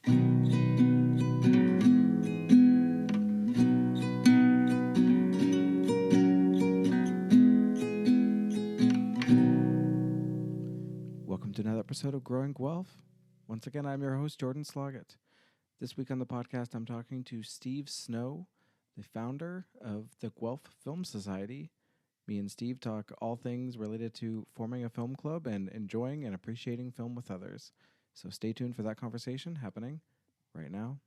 Welcome to another episode of Growing Guelph. Once again, I'm your host, Jordan Sloggett. This week on the podcast, I'm talking to Steve Snow, the founder of the Guelph Film Society. Me and Steve talk all things related to forming a film club and enjoying and appreciating film with others. So stay tuned for that conversation happening right now.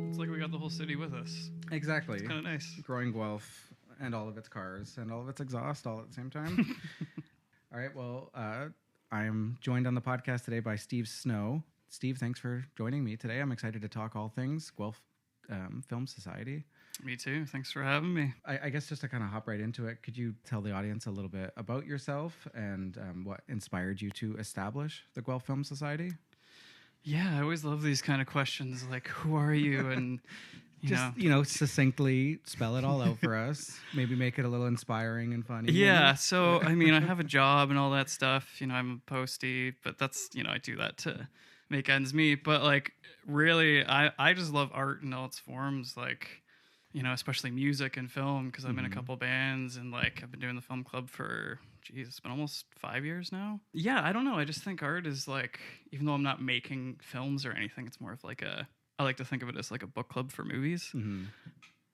It's like we got the whole city with us. Exactly. It's kind of nice. Growing Guelph and all of its cars and all of its exhaust all at the same time. All right, well, I'm joined on the podcast today by Steve Snow. Steve, thanks for joining me today. I'm excited to talk all things Guelph Film Society. Me too. Thanks for having me. I guess just to kind of hop right into it, could you tell the audience a little bit about yourself and what inspired you to establish the Guelph Film Society? Yeah, I always love these kind of questions, like, who are you? And, you know, succinctly spell it all out for us. Maybe make it a little inspiring and funny. Yeah, so, I mean, I have a job and all that stuff. You know, I'm a postie, but that's, I do that to make ends meet. But, like, really, I just love art in all its forms, like, especially music and film, because I'm in a couple bands, and, like, I've been doing the film club for, it's been almost 5 years now. Yeah, I don't know. I just think art is, like, even though I'm not making films or anything, it's more of like I like to think of it as like a book club for movies. Mm-hmm.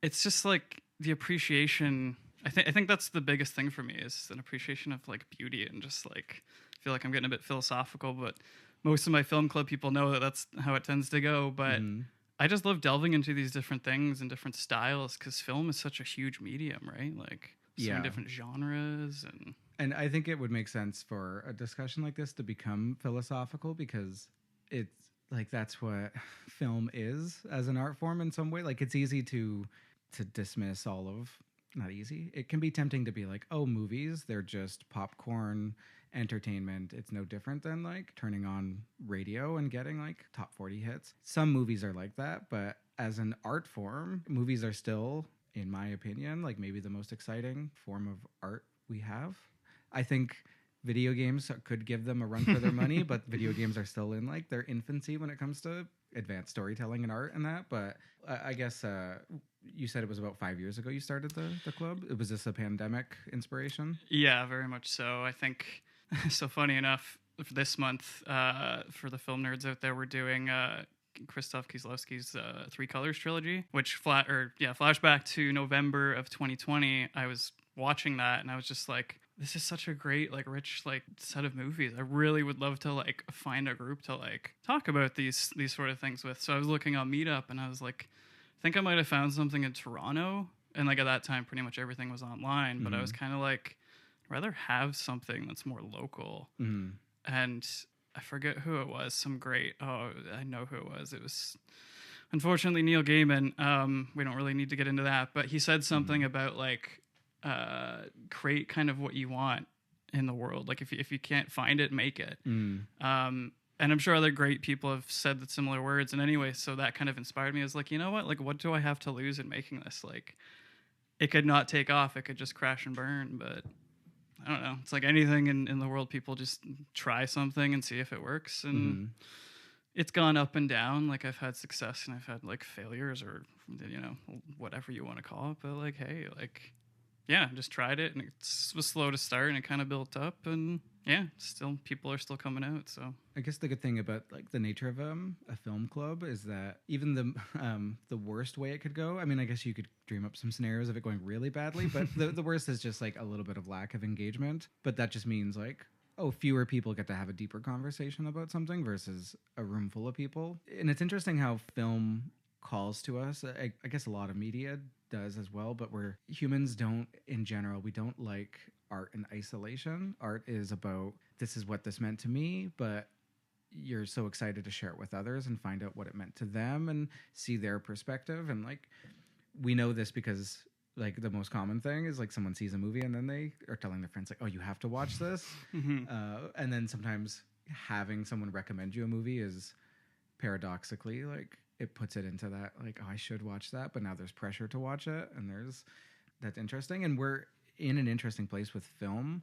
It's just like the appreciation. I think that's the biggest thing for me, is an appreciation of like beauty, and just like, I feel like I'm getting a bit philosophical, but most of my film club people know that that's how it tends to go. But I just love delving into these different things and different styles, because film is such a huge medium, right? Like, so many different genres. And I think it would make sense for a discussion like this to become philosophical, because it's like, that's what film is as an art form in some way. Like, it's easy to dismiss all of, not easy. It can be tempting to be like, oh, movies, they're just popcorn entertainment. It's no different than like turning on radio and getting like top 40 hits. Some movies are like that, but as an art form, movies are still, in my opinion, like maybe the most exciting form of art we have. I think video games could give them a run for their money, but video games are still in like their infancy when it comes to advanced storytelling and art and that. But I guess you said it was about 5 years ago you started the club. Was this a pandemic inspiration? Yeah, very much so. I think, so funny enough, for this month, for the film nerds out there, we're doing Krzysztof Kieslowski's Three Colors trilogy, which flashback to November of 2020. I was watching that and I was just like, this is such a great, like, rich, like, set of movies. I really would love to, like, find a group to, like, talk about these sort of things with. So I was looking on Meetup, and I was like, I think I might have found something in Toronto. And, like, at that time, pretty much everything was online. But I was kind of like, I'd rather have something that's more local. And I forget who it was. I know who it was. It was, unfortunately, Neil Gaiman. We don't really need to get into that. But he said something about, like, create kind of what you want in the world. Like, if you can't find it, make it. And I'm sure other great people have said the similar words. And anyway, so that kind of inspired me. I was like, you know what? Like, what do I have to lose in making this? Like, it could not take off. It could just crash and burn. But I don't know. It's like anything in the world. People just try something and see if it works. And it's gone up and down. Like, I've had success and I've had like failures, or whatever you want to call it. But like, hey, like, yeah, just tried it, and it was slow to start, and it kind of built up, and yeah, still people are still coming out. So I guess the good thing about like the nature of a film club is that even the worst way it could go. I mean, I guess you could dream up some scenarios of it going really badly, but the worst is just like a little bit of lack of engagement. But that just means like, oh, fewer people get to have a deeper conversation about something versus a room full of people. And it's interesting how film calls to us. I guess a lot of media does as well, but humans don't, in general, we don't like art in isolation. Art is about, this is what this meant to me, but you're so excited to share it with others and find out what it meant to them and see their perspective. And like, we know this because like the most common thing is like someone sees a movie and then they are telling their friends like, oh, you have to watch this. And then sometimes having someone recommend you a movie is paradoxically like, it puts it into that like, oh, I should watch that, but now there's pressure to watch it, and that's interesting. And we're in an interesting place with film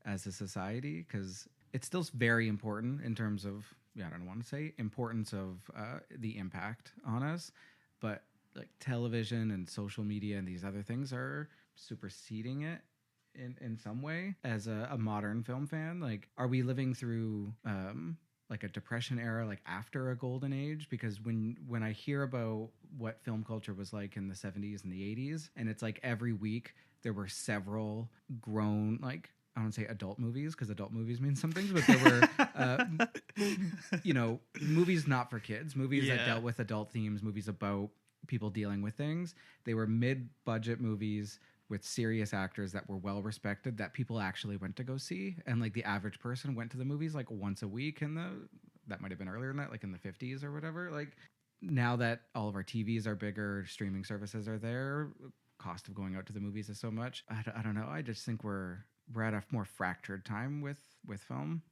as a society, because it's still very important in terms of, yeah, I don't want to say importance of the impact on us, but like television and social media and these other things are superseding it in some way. As a modern film fan, like, are we living through like a depression era, like after a golden age? Because when I hear about what film culture was like in the 70s and the 80s, and it's like every week there were several grown, like, I don't say adult movies because adult movies mean some things, but there were, movies not for kids, movies that dealt with adult themes, movies about people dealing with things. They were mid-budget movies with serious actors that were well respected that people actually went to go see, and like the average person went to the movies like once a week that might have been earlier than that, like in the 50s or whatever. Like, now that all of our TVs are bigger, streaming services are there, cost of going out to the movies is so much. I don't know. I just think we're at a more fractured time with film.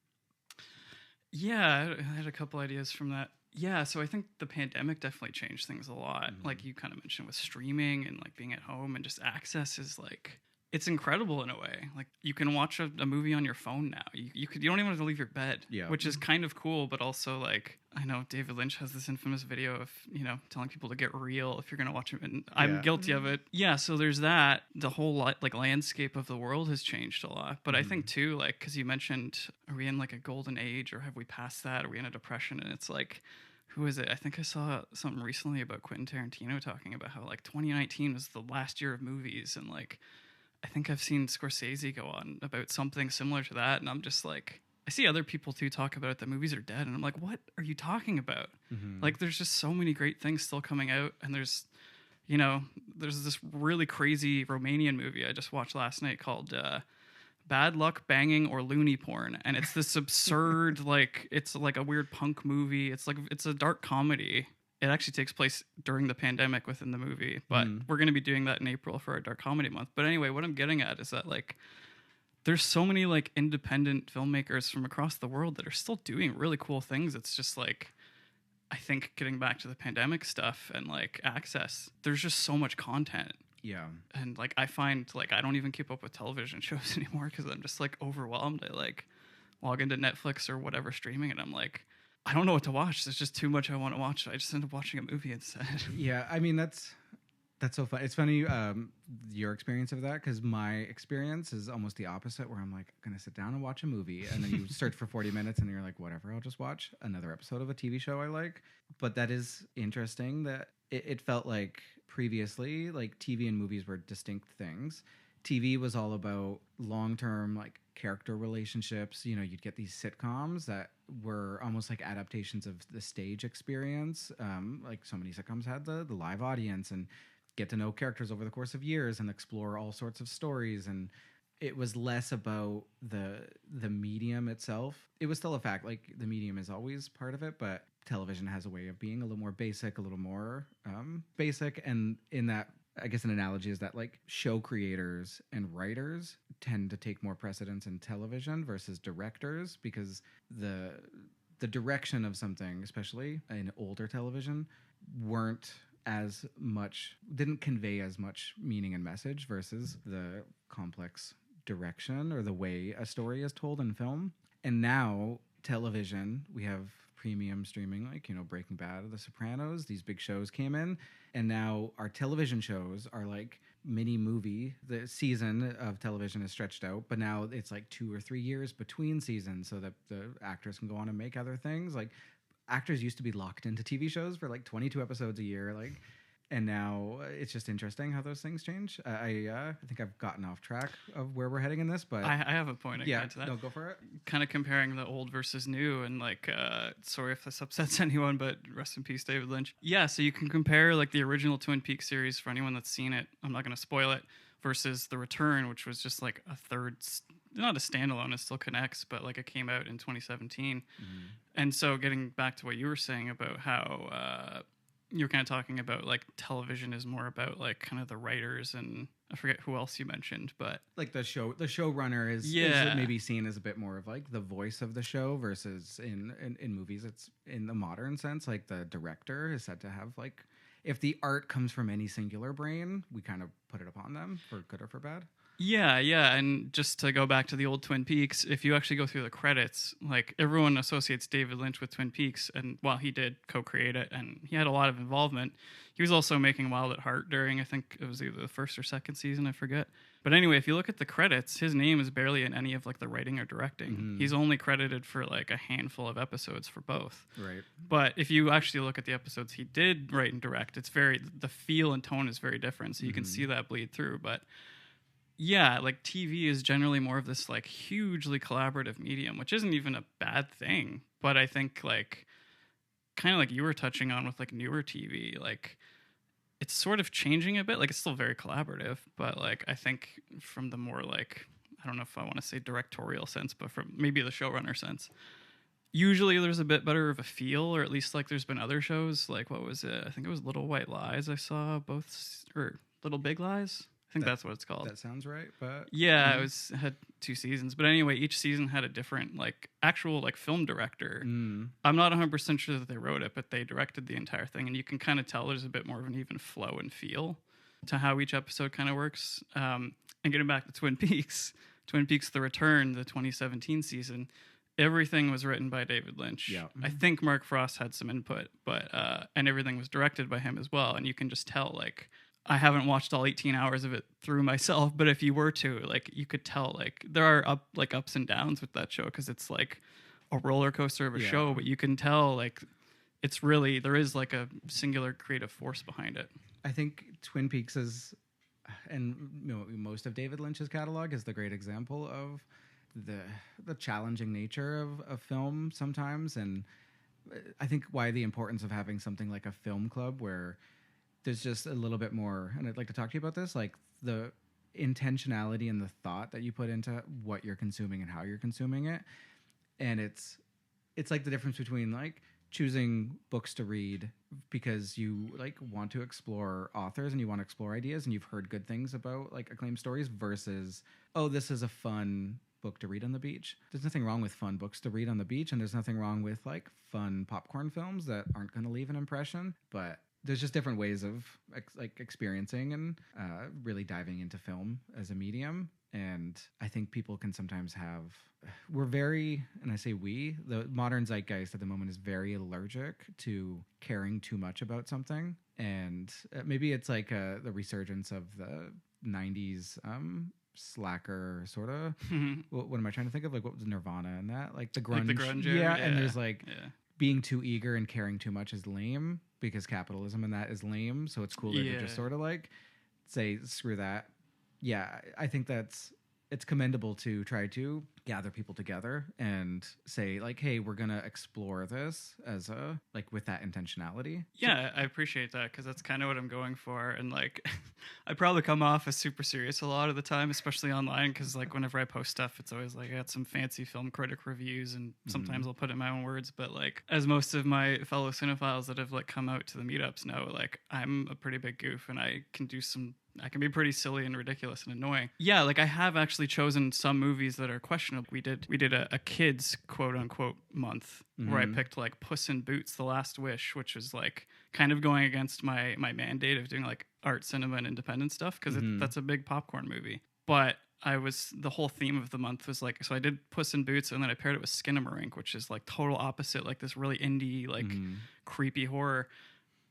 Yeah, I had a couple ideas from that. Yeah, so I think the pandemic definitely changed things a lot. Mm-hmm. Like you kind of mentioned with streaming and like being at home, and just access is like, it's incredible in a way. Like you can watch a movie on your phone now. You don't even have to leave your bed, which is kind of cool. But also, like, I know David Lynch has this infamous video of, telling people to get real if you're going to watch it. And I'm guilty of it. Yeah. So there's that. The whole like landscape of the world has changed a lot. But I think too, like, cause you mentioned, are we in like a golden age or have we passed that? Are we in a depression? And it's like, who is it? I think I saw something recently about Quentin Tarantino talking about how like 2019 was the last year of movies. And like, I think I've seen Scorsese go on about something similar to that. And I'm just like, I see other people too talk about it, that movies are dead. And I'm like, what are you talking about? Mm-hmm. Like, there's just so many great things still coming out. And there's this really crazy Romanian movie I just watched last night called Bad Luck, Banging, or Loony Porn. And it's this absurd, like, it's like a weird punk movie. It's a dark comedy. It actually takes place during the pandemic within the movie, but we're going to be doing that in April for our Dark Comedy Month. But anyway, what I'm getting at is that, like, there's so many, like, independent filmmakers from across the world that are still doing really cool things. It's just, like, I think getting back to the pandemic stuff and, like, access, there's just so much content. Yeah. And, like, I find, like, I don't even keep up with television shows anymore because I'm just, like, overwhelmed. I, like, log into Netflix or whatever streaming, and I'm like, I don't know what to watch. There's just too much I want to watch. I just end up watching a movie instead. Yeah, I mean, that's so fun. It's funny, your experience of that, because my experience is almost the opposite, where I'm like, I'm going to sit down and watch a movie, and then you search for 40 minutes, and you're like, whatever, I'll just watch another episode of a TV show I like. But that is interesting that it felt like previously, like, TV and movies were distinct things. TV was all about long-term, like, character relationships. You'd get these sitcoms that were almost like adaptations of the stage experience. Like so many sitcoms had the live audience and get to know characters over the course of years and explore all sorts of stories. And it was less about the medium itself. It was still a fact, like, the medium is always part of it, but television has a way of being a little more basic, a little more basic. And in that, I guess an analogy is that, like, show creators and writers tend to take more precedence in television versus directors, because the direction of something, especially in older television, didn't convey as much meaning and message versus the complex direction or the way a story is told in film. And now television, we have premium streaming, like, Breaking Bad, The Sopranos, these big shows came in, and now our television shows are like mini movie. The season of television is stretched out, but now it's like 2 or 3 years between seasons so that the actors can go on and make other things. Like, actors used to be locked into TV shows for like 22 episodes a year, like, and now it's just interesting how those things change. I think I've gotten off track of where we're heading in this, but I have a point. Yeah, to that. No, go for it. Kind of comparing the old versus new, and like, sorry if this upsets anyone, but rest in peace, David Lynch. Yeah, so you can compare like the original Twin Peaks series for anyone that's seen it. I'm not going to spoil it. Versus The Return, which was just like a third, not a standalone, it still connects, but like it came out in 2017. Mm-hmm. And so getting back to what you were saying about how you were kind of talking about like television is more about like kind of the writers, and I forget who else you mentioned, but like the showrunner is maybe seen as a bit more of like the voice of the show, versus in movies, it's in the modern sense, like the director is said to have, like, if the art comes from any singular brain, we kind of put it upon them for good or for bad. Yeah, and just to go back to the old Twin Peaks, if you actually go through the credits, like everyone associates David Lynch with Twin Peaks, and while he did co-create it and he had a lot of involvement, he was also making Wild at Heart during, I think it was either the first or second season, I forget. But anyway, if you look at the credits, his name is barely in any of like the writing or directing. He's only credited for like a handful of episodes for both. Right. But if you actually look at the episodes he did write and direct, it's very, the feel and tone is very different, so you can see that bleed through. But yeah, like TV is generally more of this like hugely collaborative medium, which isn't even a bad thing. But I think like kind of like you were touching on with like newer TV, like it's sort of changing a bit. Like it's still very collaborative, but like I think from the more like, I don't know if I want to say directorial sense, but from maybe the showrunner sense, usually there's a bit better of a feel, or at least like there's been other shows like what was it? I think it was Little White Lies. I saw both, or Little Big Lies. I think that's what it's called. That sounds right, but yeah, it had 2 seasons. But anyway, each season had a different like actual like film director. I'm not 100% sure that they wrote it, but they directed the entire thing, and you can kind of tell there's a bit more of an even flow and feel to how each episode kind of works. And getting back to Twin Peaks, Twin Peaks: The Return, the 2017 season, everything was written by David Lynch. Yeah. I think Mark Frost had some input, but and everything was directed by him as well. And you can just tell like, I haven't watched all 18 hours of it through myself, but if you were to, like, you could tell, like, there are ups and downs with that show because it's like a roller coaster of a show, but you can tell, like, it's really, there is like a singular creative force behind it. I think Twin Peaks is, and most of David Lynch's catalog is the great example of the challenging nature of film sometimes, and I think why the importance of having something like a film club where there's just a little bit more, and I'd like to talk to you about this, like the intentionality and the thought that you put into what you're consuming and how you're consuming it. And it's like the difference between like choosing books to read because you like want to explore authors and you want to explore ideas and you've heard good things about like acclaimed stories versus, oh, this is a fun book to read on the beach. There's nothing wrong with fun books to read on the beach, and there's nothing wrong with like fun popcorn films that aren't going to leave an impression, but there's just different ways of like experiencing and really diving into film as a medium. And I think people can sometimes we're very, and I say the modern zeitgeist at the moment is very allergic to caring too much about something. And maybe it's like the resurgence of the 90s slacker sort of, what am I trying to think of? Like what was Nirvana and that? Like the grunge. Like the grunge yeah, and there's like being too eager and caring too much is lame because capitalism and that is lame. So it's cooler to just sort of like say, screw that. Yeah, I think it's commendable to try to gather people together and say like, hey, we're going to explore this as with that intentionality. Yeah, I appreciate that because that's kind of what I'm going for. And like, I probably come off as super serious a lot of the time, especially online, because like whenever I post stuff, it's always like I got some fancy film critic reviews and sometimes I'll put it in my own words. But like, as most of my fellow cinephiles that have like come out to the meetups know, like I'm a pretty big goof and I can be pretty silly and ridiculous and annoying. Yeah, like I have actually chosen some movies that are questionable. We did a kids quote unquote month where I picked like Puss in Boots: The Last Wish, which was like kind of going against my mandate of doing like art cinema and independent stuff because that's a big popcorn movie. But the whole theme of the month was like, so I did Puss in Boots and then I paired it with Skinamarink, which is like total opposite, like this really indie, like creepy horror.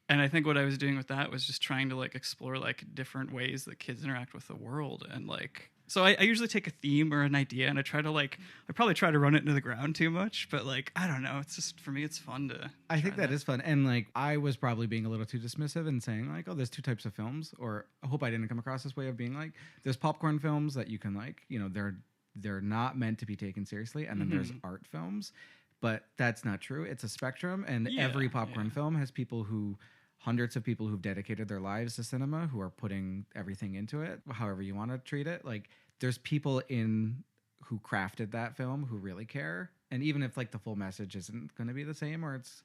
And I think what I was doing with that was just trying to like explore like different ways that kids interact with the world. And like, so I usually take a theme or an idea and I probably try to run it into the ground too much, but like, I don't know. It's just, for me, it's fun to. I think that is fun. And like, I was probably being a little too dismissive and saying like, oh, there's 2 types of films, or I hope I didn't come across this way of being like, there's popcorn films that you can like, they're not meant to be taken seriously. And then there's art films, but that's not true. It's a spectrum. And every popcorn film has hundreds of people who've dedicated their lives to cinema who are putting everything into it, however you want to treat it. Like there's people who crafted that film who really care. And even if like the full message isn't going to be the same, or it's,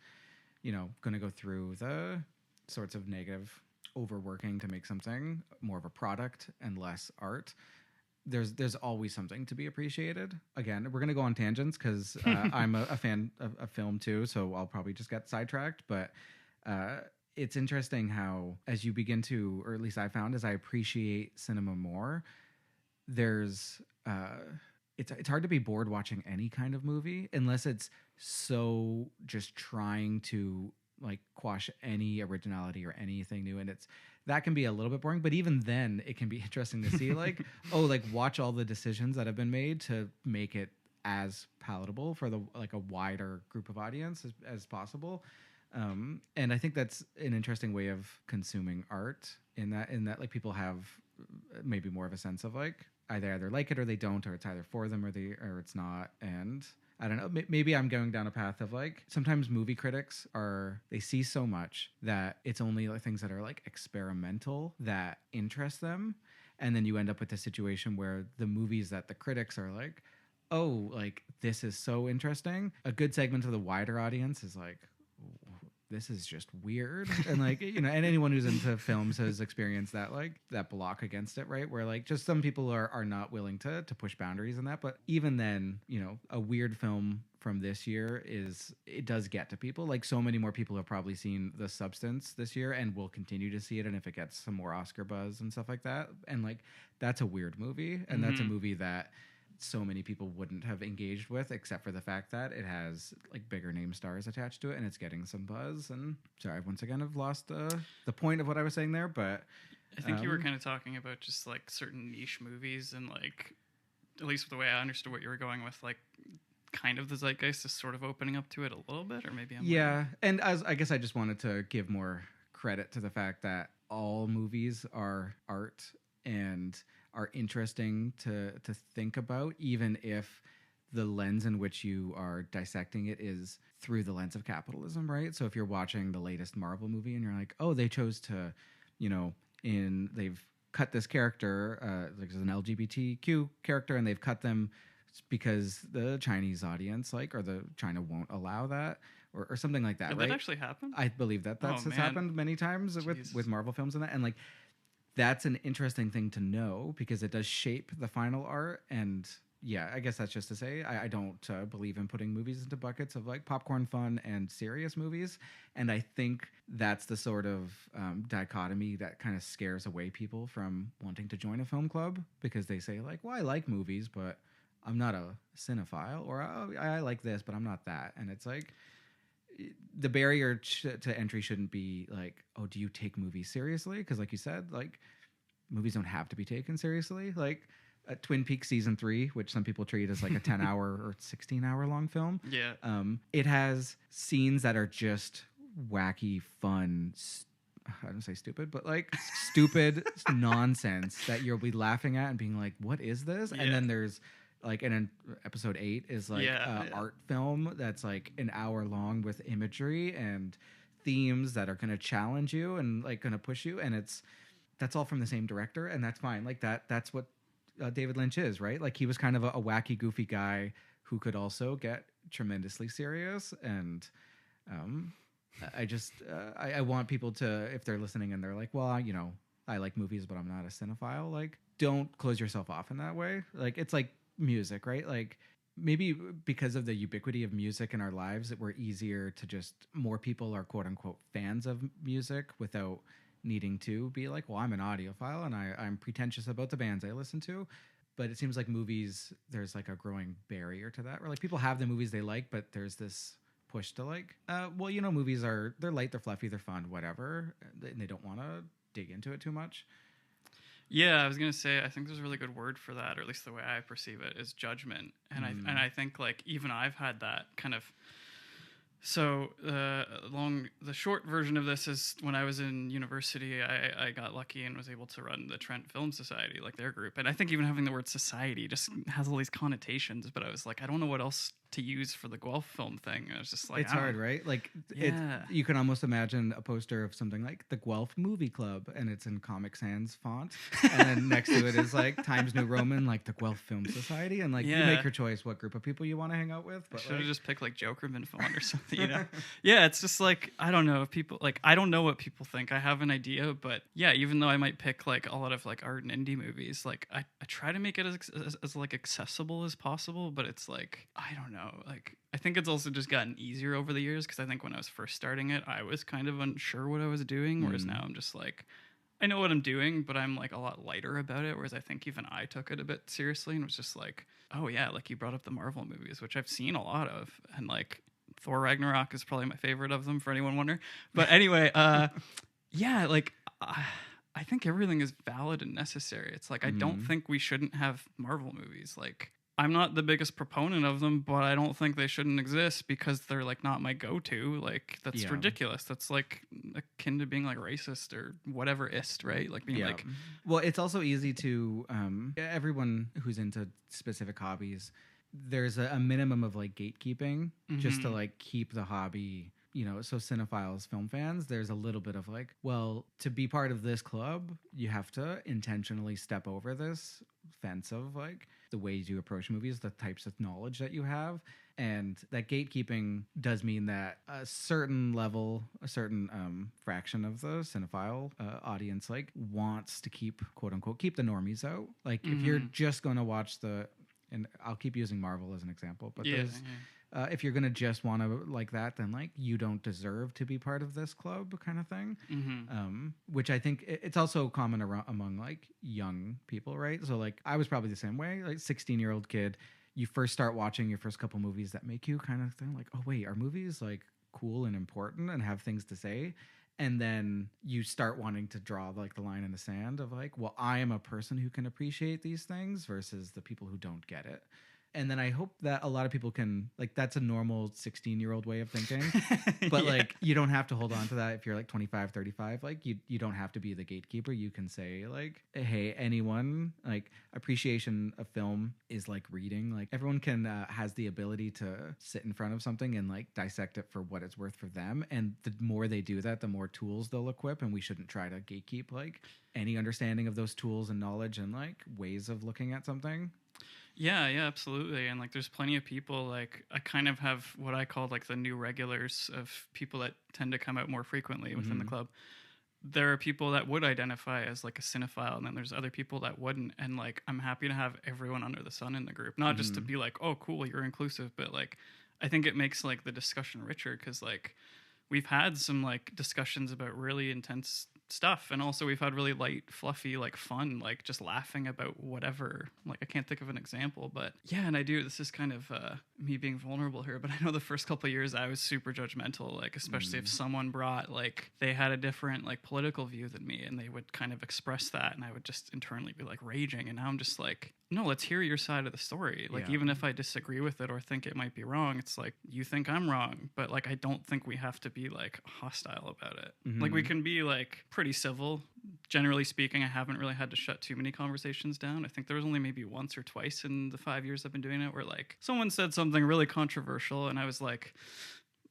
going to go through the sorts of negative overworking to make something more of a product and less art, there's always something to be appreciated. Again, we're going to go on tangents because I'm a fan of film too. So I'll probably just get sidetracked, but, it's interesting how, as you begin to, or at least I found, as I appreciate cinema more, there's it's hard to be bored watching any kind of movie unless it's so just trying to like quash any originality or anything new, and it's that can be a little bit boring, but even then it can be interesting to see like oh, like watch all the decisions that have been made to make it as palatable for the like a wider group of audience as possible. And I think that's an interesting way of consuming art in that like people have maybe more of a sense of like either like it or they don't, or it's either for them or it's not. And I don't know, maybe I'm going down a path of like sometimes movie critics they see so much that it's only like things that are like experimental that interest them, and then you end up with a situation where the movies that the critics are like, oh, like this is so interesting, a good segment of the wider audience is like, this is just weird. And like, and anyone who's into films has experienced that, like that block against it, right? Where like just some people are not willing to push boundaries in that. But even then, a weird film from this year it does get to people. Like so many more people have probably seen The Substance this year and will continue to see it. And if it gets some more Oscar buzz and stuff like that, and like, that's a weird movie. And that's a movie that so many people wouldn't have engaged with, except for the fact that it has like bigger name stars attached to it and it's getting some buzz. And sorry, once again, I've lost the point of what I was saying there, but I think you were kind of talking about just like certain niche movies, and like, at least the way I understood what you were going with, like kind of the zeitgeist is sort of opening up to it a little bit, or maybe yeah. And I guess I just wanted to give more credit to the fact that all movies are art and are interesting to think about, even if the lens in which you are dissecting it is through the lens of capitalism, right? So if you're watching the latest Marvel movie and you're like, oh, they chose to, they've cut this character, like an LGBTQ character, and they've cut them because the Chinese audience, or the China won't allow that, or something like that, Did right? that actually happen? I believe that's has happened many times with Marvel films and that, and like, that's an interesting thing to know because it does shape the final art. And yeah, I guess that's just to say I don't believe in putting movies into buckets of like popcorn fun and serious movies. And I think that's the sort of dichotomy that kind of scares away people from wanting to join a film club, because they say like, well, I like movies, but I'm not a cinephile, or oh, I like this, but I'm not that. And it's like, the barrier to entry shouldn't be like, oh, do you take movies seriously? Because like you said, like movies don't have to be taken seriously. Like Twin Peaks season 3, which some people treat as like a 10-hour or 16-hour long film. Yeah. It has scenes that are just wacky, fun. I don't say stupid, but like stupid nonsense that you'll be laughing at and being like, what is this? Yeah. And then there's like, in episode 8 is like art film that's like an hour long with imagery and themes that are going to challenge you and like going to push you. And that's all from the same director, and that's fine. Like that's what David Lynch is, right? Like he was kind of a wacky, goofy guy who could also get tremendously serious. And I want people to, if they're listening and they're like, well, I like movies, but I'm not a cinephile. Like, don't close yourself off in that way. Like, it's like music, right? Like maybe because of the ubiquity of music in our lives, that we're easier to just, more people are quote unquote fans of music without needing to be like, well, I'm an audiophile and I'm pretentious about the bands I listen to. But it seems like movies, there's like a growing barrier to that, where like people have the movies they like, but there's this push to like, well, movies they're light, they're fluffy, they're fun, whatever. And they don't want to dig into it too much. Yeah, I was gonna say, I think there's a really good word for that, or at least the way I perceive it, is judgment. And I think like even I've had that kind of. So the short version of this is, when I was in university, I got lucky and was able to run the Trent Film Society, like their group. And I think even having the word society just has all these connotations. But I was like, I don't know what else to use for the Guelph film thing. I was just like, it's hard, right? Like, you can almost imagine a poster of something like the Guelph Movie Club, and it's in Comic Sans font, and then next to it is like Times New Roman, like the Guelph Film Society, and like you make your choice what group of people you want to hang out with. But should have just picked like Jokerman font or something, Yeah, it's just like, I don't know if people like, I don't know what people think. I have an idea, but yeah, even though I might pick like a lot of like art and indie movies, like I try to make it as like accessible as possible, but it's like, I don't know, like I think it's also just gotten easier over the years, because I think when I was first starting it, I was kind of unsure what I was doing, whereas now I'm just like, I know what I'm doing, but I'm like a lot lighter about it. Whereas I think even I took it a bit seriously and was just like, oh yeah, like you brought up the Marvel movies, which I've seen a lot of, and like Thor Ragnarok is probably my favorite of them, for anyone wondering. But anyway, yeah, like I think everything is valid and necessary. It's like I don't think we shouldn't have Marvel movies. Like I'm not the biggest proponent of them, but I don't think they shouldn't exist because they're like not my go-to. Like that's Yeah. ridiculous. That's like akin to being like racist or whatever ist, right? Like being like, well, it's also easy to everyone who's into specific hobbies, there's a minimum of like gatekeeping just to like keep the hobby, you know. So cinephiles, film fans, there's a little bit of like, well, to be part of this club, you have to intentionally step over this fence of like the ways you approach movies, the types of knowledge that you have. And that gatekeeping does mean that a certain level, a certain fraction of the cinephile audience like wants to keep, quote unquote, keep the normies out. Like if you're just going to watch and I'll keep using Marvel as an example, but if you're going to just want to like that, then like you don't deserve to be part of this club kind of thing. Which I think it's also common among like young people, right? So like I was probably the same way, like 16-year-old kid. You first start watching your first couple movies that make you kind of think like, oh wait, are movies like cool and important and have things to say? And then you start wanting to draw like the line in the sand of like, well, I am a person who can appreciate these things versus the people who don't get it. And then I hope that a lot of people can, like, that's a normal 16-year-old way of thinking. But, like, you don't have to hold on to that if you're, like, 25, 35. Like, you don't have to be the gatekeeper. You can say, like, hey, anyone, like, appreciation of film is like reading. Like, everyone can, has the ability to sit in front of something and, like, dissect it for what it's worth for them. And the more they do that, the more tools they'll equip. And we shouldn't try to gatekeep, like, any understanding of those tools and knowledge and, like, ways of looking at something. Yeah, absolutely. And like there's plenty of people, like I kind of have what I call like the new regulars of people that tend to come out more frequently within the club. There are people that would identify as like a cinephile, and then there's other people that wouldn't. And like I'm happy to have everyone under the sun in the group, not just to be like, oh cool, you're inclusive, but like I think it makes like the discussion richer, because like we've had some like discussions about really intense stuff, and also we've had really light, fluffy, like fun, like just laughing about whatever. Like I can't think of an example, but yeah. And this is kind of me being vulnerable here, but I know the first couple of years I was super judgmental, like especially if someone brought like they had a different like political view than me, and they would kind of express that, and I would just internally be like raging. And now I'm just like, no, let's hear your side of the story. Like even if I disagree with it or think it might be wrong, it's like you think I'm wrong, but like I don't think we have to be like hostile about it. Like we can be like pretty civil. Generally speaking, I haven't really had to shut too many conversations down. I think there was only maybe once or twice in the 5 years I've been doing it where like someone said something really controversial, and I was like,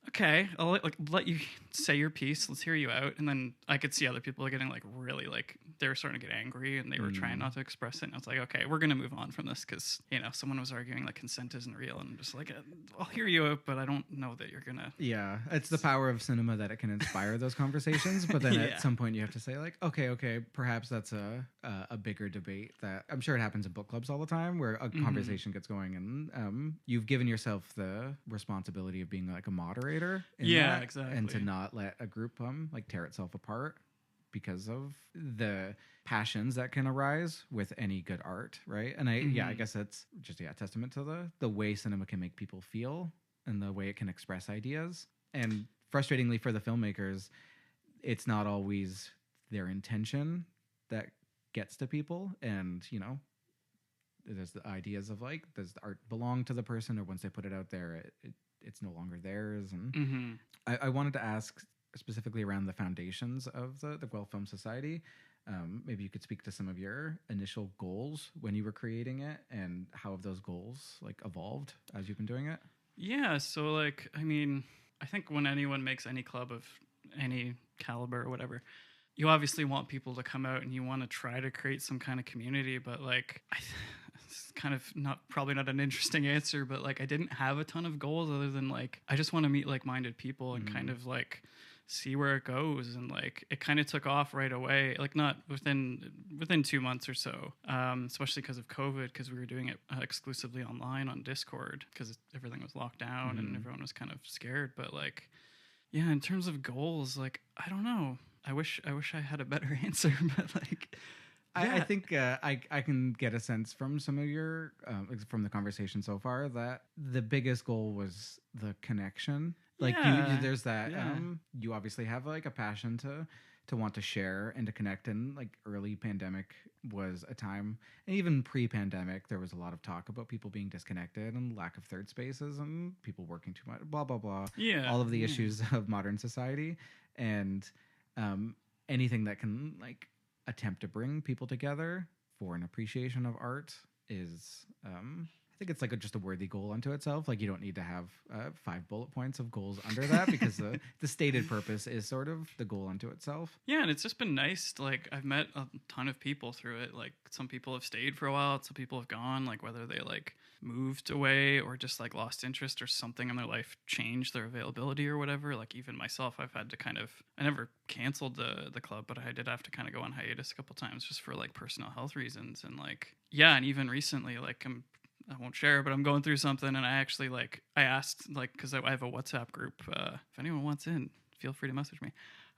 okay, I'll let you say your piece. Let's hear you out. And then I could see other people getting like really like they were starting to get angry, and they were trying not to express it. And I was like, okay, we're gonna move on from this, because someone was arguing like consent isn't real, and I'm just like, I'll hear you out, but I don't know that you're gonna. Yeah, it's the power of cinema that it can inspire those conversations. But then at some point you have to say like, okay, perhaps that's a bigger debate that I'm sure it happens in book clubs all the time, where a conversation gets going, and you've given yourself the responsibility of being like a moderator. Exactly. And to not let a group like tear itself apart because of the passions that can arise with any good art, right? And I guess that's just a testament to the way cinema can make people feel and the way it can express ideas. And frustratingly for the filmmakers, it's not always their intention that gets to people. And there's the ideas of like, does the art belong to the person, or once they put it out there, it's no longer theirs. And I wanted to ask specifically around the foundations of the Guelph Film Society. Maybe you could speak to some of your initial goals when you were creating it, and how have those goals like evolved as you've been doing it? Yeah, so like, I mean, I think when anyone makes any club of any caliber or whatever, you obviously want people to come out and you want to try to create some kind of community, but like, it's kind of probably not an interesting answer, but like I didn't have a ton of goals other than like, I just want to meet like-minded people and kind of like see where it goes. And like, it kind of took off right away, like not within 2 months or so, especially because of COVID, because we were doing it exclusively online on Discord because everything was locked down and everyone was kind of scared. But like, yeah, in terms of goals, like, I don't know. I wish I had a better answer, but like, I think I can get a sense from some of your from the conversation so far that the biggest goal was the connection. Like you there's that you obviously have like a passion to want to share and to connect, and like early pandemic was a time, and even pre-pandemic there was a lot of talk about people being disconnected and lack of third spaces and people working too much, blah blah blah, all of the issues of modern society. And anything that can like attempt to bring people together for an appreciation of art is I think it's like just a worthy goal unto itself. Like you don't need to have 5 bullet points of goals under that because the stated purpose is sort of the goal unto itself. Yeah, and it's just been nice. Like I've met a ton of people through it. Like some people have stayed for a while, some people have gone. Like whether they like moved away or just like lost interest or something in their life changed their availability or whatever. Like even myself, I've had to I never canceled the club, but I did have to kind of go on hiatus a couple times just for like personal health reasons. And like and even recently, like I won't share, but I'm going through something, and I actually I asked because I have a WhatsApp group. If anyone wants in, feel free to message me.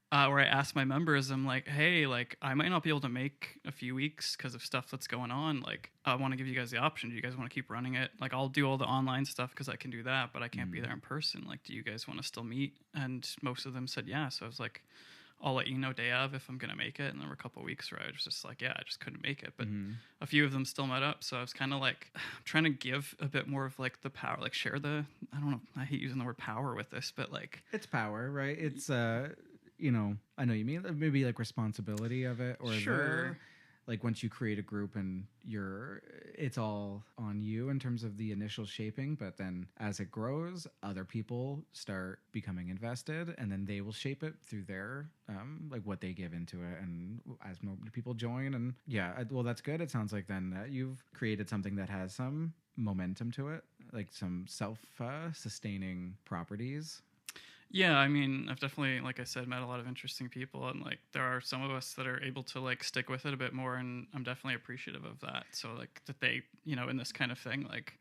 Where I asked my members, I'm like, hey, like I might not be able to make a few weeks because of stuff that's going on. Like I want to give you guys the option. Do you guys want to keep running it? Like I'll do all the online stuff because I can do that, but I can't be there in person. Like, do you guys want to still meet? And most of them said yeah. So I was like, I'll let you know day of if I'm going to make it. And there were a couple of weeks where I was just like, I just couldn't make it. But a few of them still met up. So I was kind of like trying to give a bit more of like the power, like share I don't know, I hate using the word power with this, but like. It's power, right? It's, I know you mean maybe like responsibility of it or sure. Like once you create a group and it's all on you in terms of the initial shaping, but then as it grows, other people start becoming invested, and then they will shape it through their like what they give into it, and as more people join, and well, that's good. It sounds like then that you've created something that has some momentum to it, like some self-sustaining properties. Yeah, I mean, I've definitely, like I said, met a lot of interesting people, and like there are some of us that are able to like stick with it a bit more, and I'm definitely appreciative of that. So like that they, in this kind of thing, like,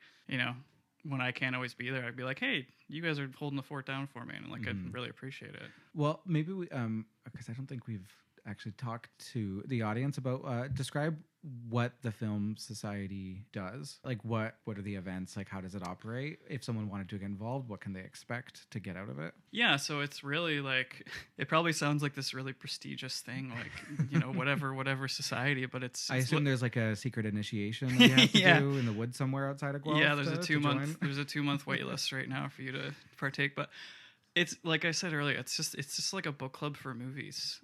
when I can't always be there, I'd be like, hey, you guys are holding the fort down for me, and like I really appreciate it. Well, maybe we because I don't think we've actually talked to the audience about describe what the Film Society does. Like what are the events, like how does it operate? If someone wanted to get involved, what can they expect to get out of it? Yeah, so it's really like, it probably sounds like this really prestigious thing, like, whatever society, but it's I assume there's like a secret initiation that you have to do in the woods somewhere outside of Guelph. Yeah, there's a 2-month wait list right now for you to partake, but it's like I said earlier, it's just like a book club for movies.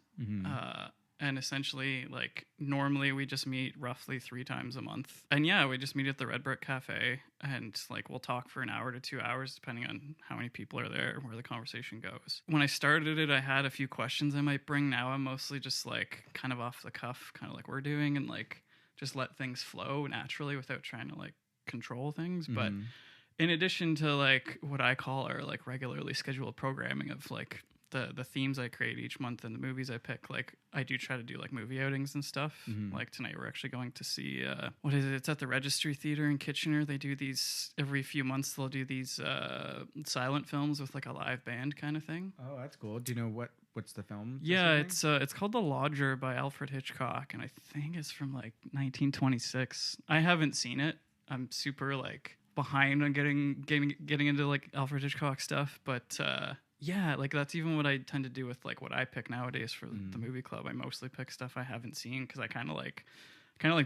And essentially, like, normally we just meet roughly 3 times a month. And we just meet at the Red Brick Cafe, and like we'll talk for an hour to 2 hours, depending on how many people are there, where the conversation goes. When I started it, I had a few questions I might bring. Now I'm mostly just like kind of off the cuff, kind of like we're doing, and like just let things flow naturally without trying to like control things. But in addition to like what I call our like regularly scheduled programming of like the themes I create each month and the movies I pick, like I do try to do like movie outings and stuff. Like tonight we're actually going to see what is it? It's at the Registry Theater in Kitchener. They do these every few months. They'll do these silent films with like a live band kind of thing. Oh, that's cool. Do you know what's the film? Yeah, it's called The Lodger by Alfred Hitchcock, and I think it's from like 1926. I haven't seen it. I'm super like behind on getting into like Alfred Hitchcock stuff, but like that's even what I tend to do with like what I pick nowadays for the movie club. I mostly pick stuff I haven't seen because I kind of like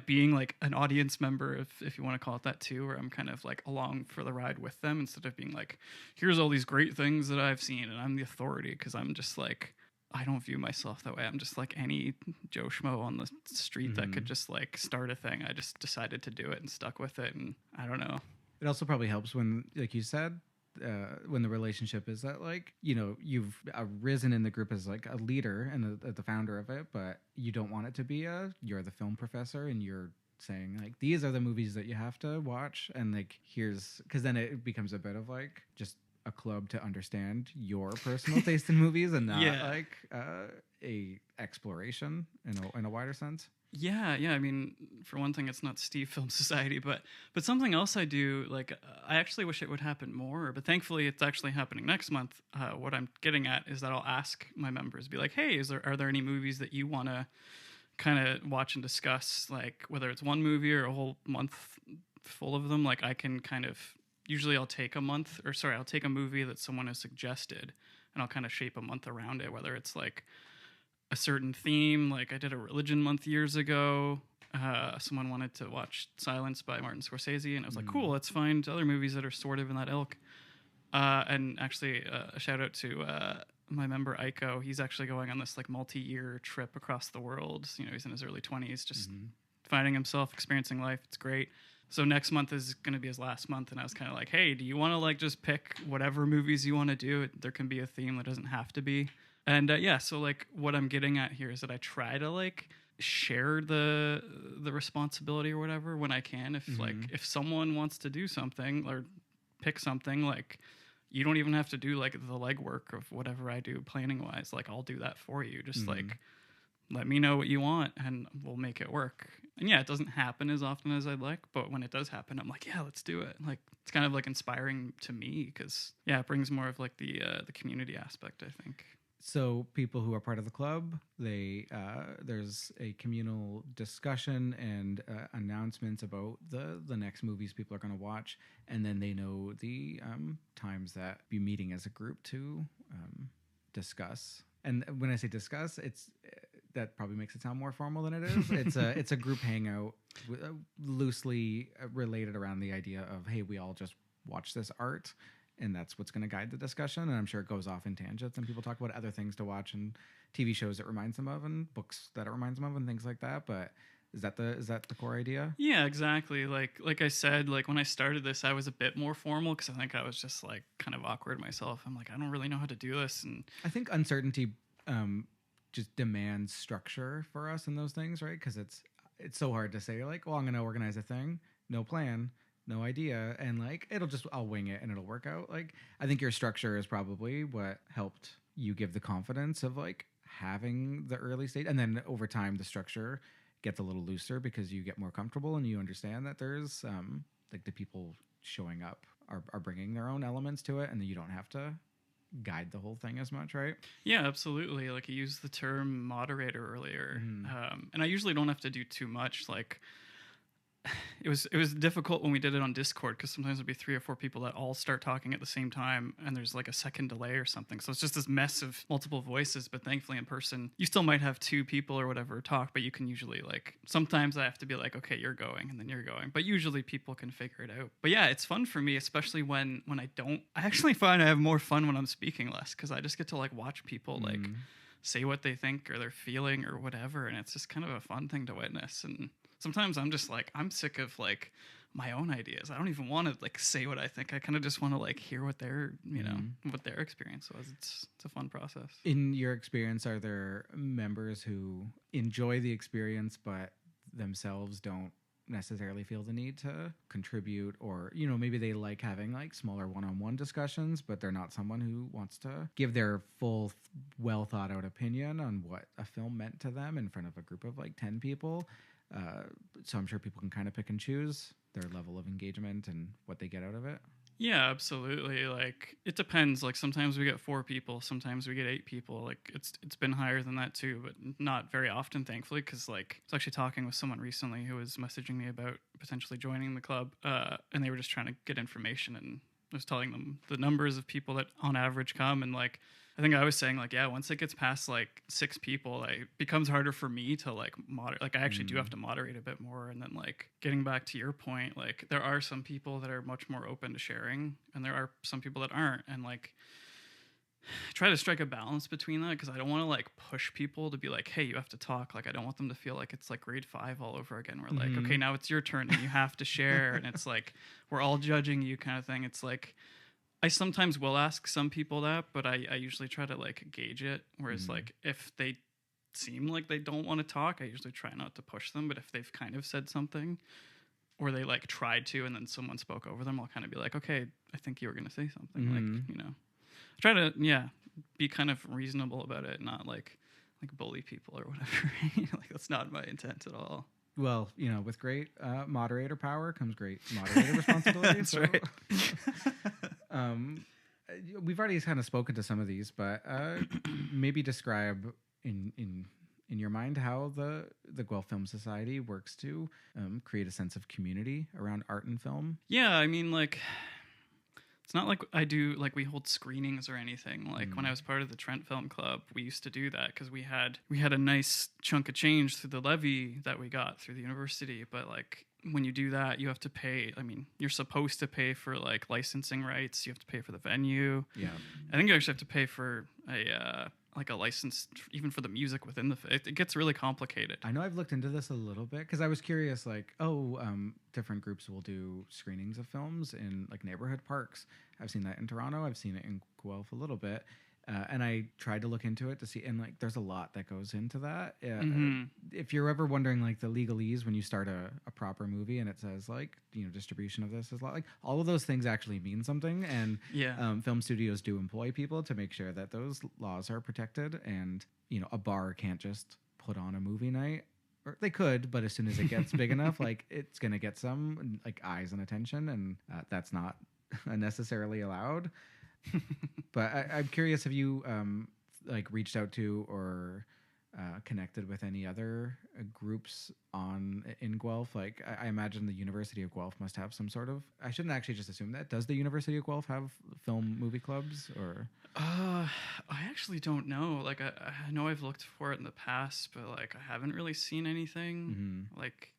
being like an audience member, if you want to call it that too, where I'm kind of like along for the ride with them instead of being like, here's all these great things that I've seen and I'm the authority, because I'm just like, I don't view myself that way. I'm just like any Joe Schmo on the street that could just like start a thing. I just decided to do it and stuck with it, and I don't know. It also probably helps when, like you said, when the relationship is that like, you've risen in the group as like a leader and the founder of it, but you don't want it to be you're the film professor and you're saying like, these are the movies that you have to watch, and like because then it becomes a bit of like just a club to understand your personal taste in movies and not like a exploration in a wider sense. Yeah. I mean, for one thing, it's not Steve Film Society, but something else I do, like, I actually wish it would happen more, but thankfully it's actually happening next month. What I'm getting at is that I'll ask my members, be like, hey, are there any movies that you want to kind of watch and discuss, like whether it's one movie or a whole month full of them? Like, I can kind of, usually I'll take I'll take a movie that someone has suggested, and I'll kind of shape a month around it, whether it's like a certain theme. Like, I did a religion month years ago. Someone wanted to watch Silence by Martin Scorsese, and I was like, cool, let's find other movies that are sort of in that ilk. And actually, a shout out to my member Aiko. He's actually going on this like multi-year trip across the world. You know, he's in his early 20s, just finding himself, experiencing life. It's great. So next month is going to be his last month, and I was kind of like, hey, do you want to like just pick whatever movies you want to do? There can be a theme, that doesn't have to be. And yeah, so like what I'm getting at here is that I try to like share the responsibility or whatever when I can. If like if someone wants to do something or pick something, like, you don't even have to do like the legwork of whatever I do planning wise. Like, I'll do that for you. Just like, let me know what you want and we'll make it work. And yeah, it doesn't happen as often as I'd like, but when it does happen, I'm like, yeah, let's do it. Like, it's kind of like inspiring to me because yeah, it brings more of like the community aspect, I think. So people who are part of the club, there's a communal discussion and announcements about the next movies people are going to watch, and then they know the times that be meeting as a group to discuss. And when I say discuss, it's that probably makes it sound more formal than it is. It's a group hangout, loosely related around the idea of, hey, we all just watch this art. And that's what's going to guide the discussion. And I'm sure it goes off in tangents and people talk about other things to watch and TV shows it reminds them of and books that it reminds them of and things like that. But is that the core idea? Yeah, exactly. Like I said, like when I started this, I was a bit more formal because I think I was just like kind of awkward myself. I'm like, I don't really know how to do this. And I think uncertainty just demands structure for us in those things, right? Because it's so hard to say like, well, I'm going to organize a thing, no plan, no idea, and like I'll wing it and it'll work out. Like, I think your structure is probably what helped you give the confidence of like having the early stage, and then over time the structure gets a little looser because you get more comfortable and you understand that there's like the people showing up are bringing their own elements to it, and then you don't have to guide the whole thing as much, right? Yeah, absolutely. Like, you used the term moderator earlier, and I usually don't have to do too much. Like, it was difficult when we did it on Discord because sometimes there'd be 3 or 4 people that all start talking at the same time and there's like a second delay or something. So it's just this mess of multiple voices. But thankfully in person, you still might have 2 people or whatever talk, but you can usually like, sometimes I have to be like, okay, you're going and then you're going. But usually people can figure it out. But yeah, it's fun for me, especially when I actually find I have more fun when I'm speaking less because I just get to like watch people like say what they think or they're feeling or whatever. And it's just kind of a fun thing to witness. And sometimes I'm just like, I'm sick of like my own ideas. I don't even want to like say what I think. I kind of just want to like hear what their, what their experience was. It's a fun process. In your experience, are there members who enjoy the experience but themselves don't necessarily feel the need to contribute, or maybe they like having like smaller one-on-one discussions, but they're not someone who wants to give their full well thought out opinion on what a film meant to them in front of a group of like 10 people? So I'm sure people can kind of pick and choose their level of engagement and what they get out of it. Yeah, absolutely. Like, it depends. Like, sometimes we get 4 people, sometimes we get 8 people. Like, it's been higher than that too, but not very often, thankfully, because like I was actually talking with someone recently who was messaging me about potentially joining the club, and they were just trying to get information, and I was telling them the numbers of people that on average come, and like I think I was saying like, yeah, once it gets past like 6 people, it becomes harder for me to like moderate. Like, I actually do have to moderate a bit more. And then like getting back to your point, like there are some people that are much more open to sharing and there are some people that aren't. And like, try to strike a balance between that because I don't want to like push people to be like, hey, you have to talk. Like, I don't want them to feel like it's like grade 5 all over again. We're like, okay, now it's your turn and you have to share. And it's like, we're all judging you kind of thing. It's like, I sometimes will ask some people that, but I usually try to like gauge it. Whereas like if they seem like they don't want to talk, I usually try not to push them. But if they've kind of said something or they like tried to and then someone spoke over them, I'll kind of be like, okay, I think you were going to say something. Like, try to, be kind of reasonable about it, not like like bully people or whatever. Like that's not my intent at all. Well, with great moderator power comes great moderator responsibility. That's so, right. um, we've already kind of spoken to some of these, but maybe describe in your mind how the Guelph Film Society works to create a sense of community around art and film. Yeah, I mean, like, it's not like we hold screenings or anything. Like when I was part of the Trent Film Club, we used to do that because we had a nice chunk of change through the levy that we got through the university. But like when you do that, you have to pay. I mean, you're supposed to pay for like licensing rights. You have to pay for the venue. Yeah, I think you actually have to pay for a license even for the music within the. It gets really complicated. I know I've looked into this a little bit because I was curious, like, different groups will do screenings of films in like neighborhood parks. I've seen that in Toronto. I've seen it in Guelph a little bit. And I tried to look into it to see, and like, there's a lot that goes into that. If you're ever wondering, like, the legalese when you start a proper movie and it says like, distribution of this is like all of those things actually mean something. And film studios do employ people to make sure that those laws are protected. And a bar can't just put on a movie night. Or they could, but as soon as it gets big enough, like it's gonna get some like eyes and attention, and that's not necessarily allowed. But I'm curious, have you like reached out to or connected with any other groups in Guelph? Like I imagine the University of Guelph must have some sort of. I shouldn't actually just assume that. Does the University of Guelph have film movie clubs or? I actually don't know. Like I know I've looked for it in the past, but like I haven't really seen anything. Like.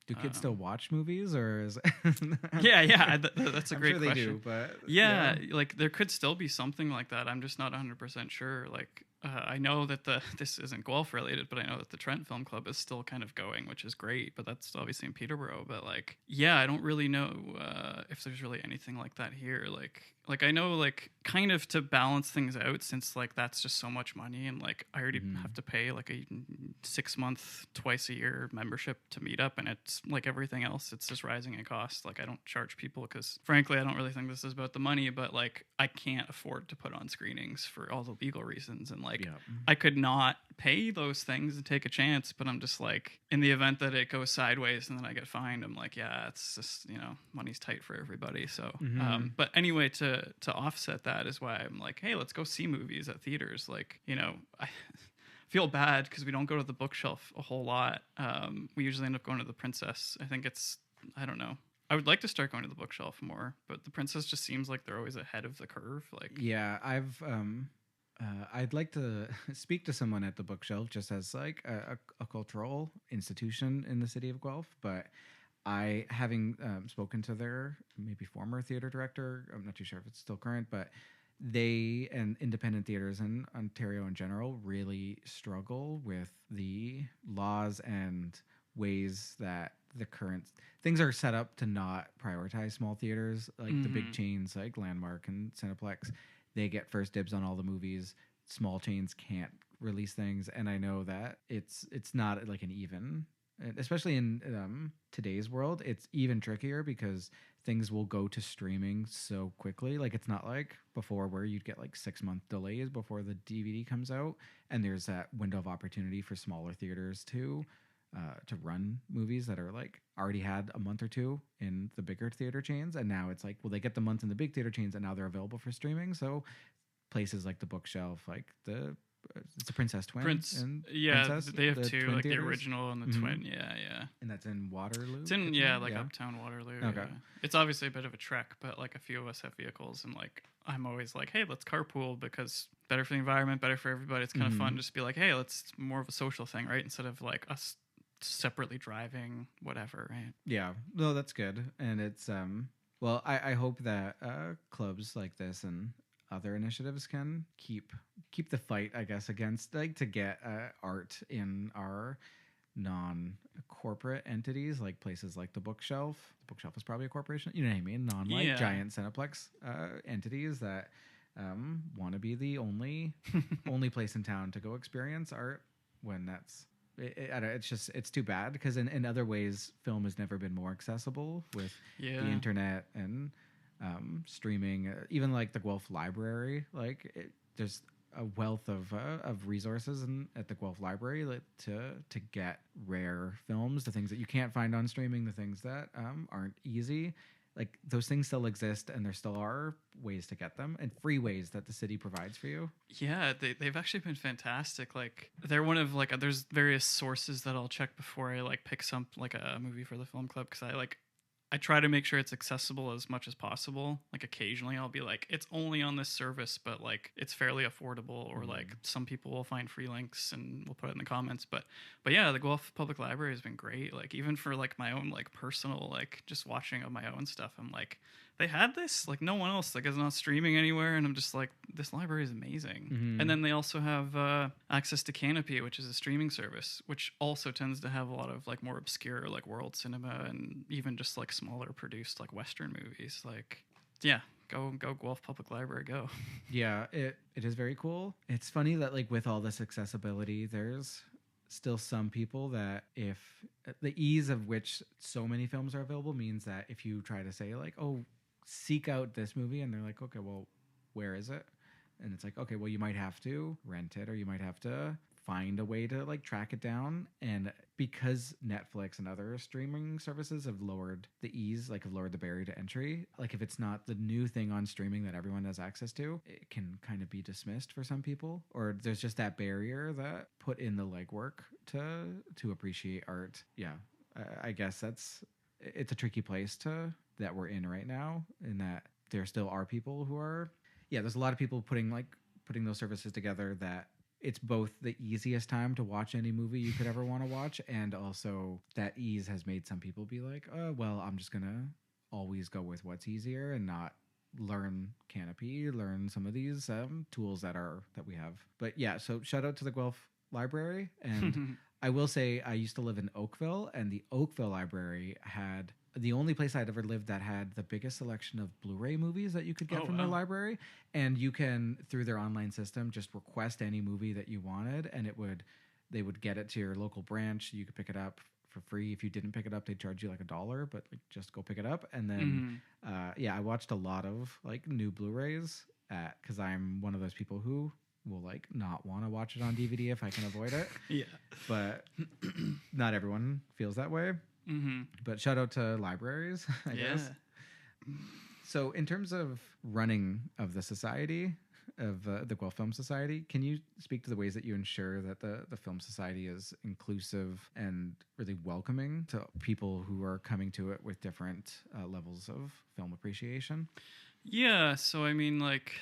Do kids still watch movies, or is yeah, that's a great sure question. They do, but yeah, like there could still be something like that. I'm just not 100% sure. Like I know that this isn't Guelph related, but I know that the Trent Film Club is still kind of going, which is great. But that's obviously in Peterborough. But like, yeah, I don't really know if there's really anything like that here. Like I know, like, kind of to balance things out, since like that's just so much money, and like I already have to pay like a 6-month twice a year membership to meet up, and it's like everything else, it's just rising in cost. Like I don't charge people because frankly I don't really think this is about the money, but like I can't afford to put on screenings for all the legal reasons, and like I could not pay those things and take a chance, but I'm just like, in the event that it goes sideways and then I get fined, I'm like, yeah, it's just, money's tight for everybody. So but anyway, to offset that is why I'm like, hey, let's go see movies at theaters. Like, I feel bad because we don't go to the Bookshelf a whole lot. We usually end up going to the Princess. I don't know. I would like to start going to the Bookshelf more, but the Princess just seems like they're always ahead of the curve. Like, yeah, I'd like to speak to someone at the Bookshelf just as like a cultural institution in the city of Guelph, but having spoken to their maybe former theater director, I'm not too sure if it's still current, but they and independent theaters in Ontario in general really struggle with the laws and ways that the current things are set up to not prioritize small theaters, like the big chains like Landmark and Cineplex. They get first dibs on all the movies. Small chains can't release things, and I know that it's not like an even, especially in today's world, it's even trickier because things will go to streaming so quickly. Like it's not like before where you'd get like 6-month delays before the DVD comes out, and there's that window of opportunity for smaller theaters to run movies that are like already had a month or two in the bigger theater chains, and now it's like, well, they get the month in the big theater chains and now they're available for streaming. So places like the Bookshelf, like it's a Princess Twin. Princess, they have two, like theaters. the original and the twin. Yeah. And that's in Waterloo. It's in Uptown Waterloo. Okay. Yeah. It's obviously a bit of a trek, but like a few of us have vehicles, and like I'm always like, hey, let's carpool because better for the environment, better for everybody. It's kind of fun just to be like, hey, it's more of a social thing, right? Instead of like us separately driving, whatever, right? Yeah, no, that's good. And it's well, I hope that clubs like this and other initiatives can keep the fight, I guess, against like to get art in our non-corporate entities, like places like the Bookshelf. The Bookshelf is probably a corporation, you know what I mean? Giant Cineplex entities that want to be the only place in town to go experience art when that's. It's too bad because in other ways, film has never been more accessible with the internet and streaming. Even like the Guelph Library, like there's a wealth of resources at the Guelph Library, like, to get rare films, the things that you can't find on streaming, the things that aren't easy. Like, those things still exist, and there still are ways to get them, and free ways that the city provides for you. Yeah, they've actually been fantastic. Like, they're one of, like, there's various sources that I'll check before I like pick some like a movie for the film club, because I try to make sure it's accessible as much as possible. Like, occasionally I'll be like, it's only on this service, but like it's fairly affordable, or like some people will find free links and we'll put it in the comments. But yeah, the Guelph Public Library has been great. Like, even for like my own like personal, like just watching of my own stuff, I'm like, they had this, like no one else, like it's not streaming anywhere, and I'm just like, this library is amazing. And then they also have access to Canopy, which is a streaming service, which also tends to have a lot of like more obscure like world cinema, and even just like smaller produced like Western movies. Like, yeah, go Guelph Public Library, go. Yeah, it is very cool. It's funny that, like, with all this accessibility, there's still some people that, if the ease of which so many films are available means that if you try to say like, oh, seek out this movie, and they're like, okay, well, where is it? And it's like, okay, well, you might have to rent it, or you might have to find a way to like track it down. And because Netflix and other streaming services have lowered the ease, like have lowered the barrier to entry, like if it's not the new thing on streaming that everyone has access to, it can kind of be dismissed for some people, or there's just that barrier that put in the legwork to appreciate art. Yeah, I guess it's a tricky place that we're in right now, in that there still are people who are, there's a lot of people putting those services together, that it's both the easiest time to watch any movie you could ever want to watch, and also that ease has made some people be like, oh, well, I'm just gonna always go with what's easier and not learn Canopy, learn some of these tools that we have. But yeah, so shout out to the Guelph Library. And I will say, I used to live in Oakville, and the Oakville Library had the only place I'd ever lived that had the biggest selection of Blu-ray movies that you could get from their library. And you can, through their online system, just request any movie that you wanted, and they would get it to your local branch. You could pick it up for free. If you didn't pick it up, they'd charge you like $1, but like, just go pick it up. And then, I watched a lot of like new Blu-rays because I'm one of those people who will like not want to watch it on DVD if I can avoid it. Yeah. But not everyone feels that way. But shout out to libraries, I guess. So in terms of running of the society, of the Guelph Film Society, can you speak to the ways that you ensure that the Film Society is inclusive and really welcoming to people who are coming to it with different levels of film appreciation? Yeah, so I mean, like,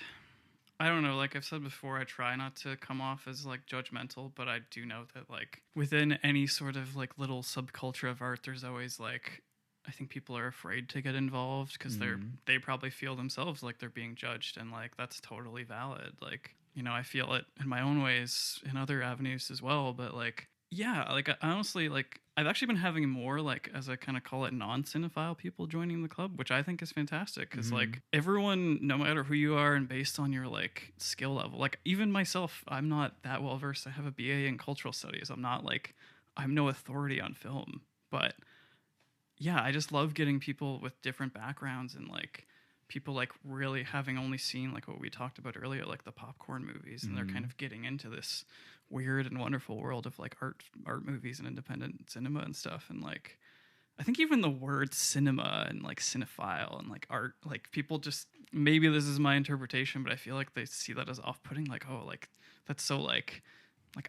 I don't know, like I've said before, I try not to come off as like judgmental, but I do know that like within any sort of like little subculture of art, there's always like, I think people are afraid to get involved because they probably feel themselves like they're being judged, and like that's totally valid. Like, you know, I feel it in my own ways in other avenues as well, but like, yeah, like I honestly, like I've actually been having more, like, as I kind of call it, non-cinephile people joining the club, which I think is fantastic because like everyone, no matter who you are and based on your like skill level, like even myself, I'm not that well versed. I have a BA in cultural studies. I'm no authority on film, but yeah, I just love getting people with different backgrounds and like people like really having only seen like what we talked about earlier, like the popcorn movies, and they're kind of getting into this weird and wonderful world of like art movies and independent cinema and stuff. And like, I think even the word cinema and like cinephile and like art, like people just, maybe this is my interpretation, but I feel like they see that as off-putting. Like, oh, like that's so like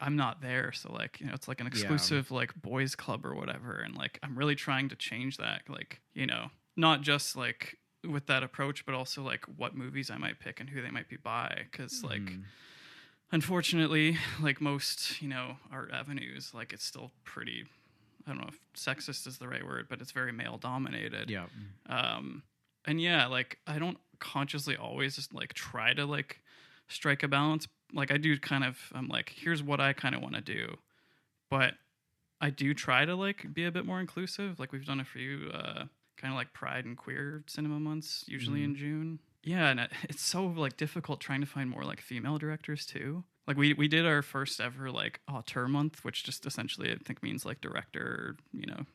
I'm not there. So like, you know, it's like an exclusive like boys club or whatever. And like, I'm really trying to change that. Like, you know, not just like with that approach, but also like what movies I might pick and who they might be by. Cause like, unfortunately, like most, you know, art avenues, like it's still pretty, I don't know if sexist is the right word, but it's very male dominated. Yeah. And yeah, like I don't consciously always just like try to like strike a balance. Like I do kind of, I'm like, here's what I kind of want to do. But I do try to like be a bit more inclusive. Like we've done a few kind of like pride and queer cinema months, usually in June. Yeah, and it's so like difficult trying to find more like female directors too. Like we did our first ever like auteur month, which just essentially I think means like director, you know,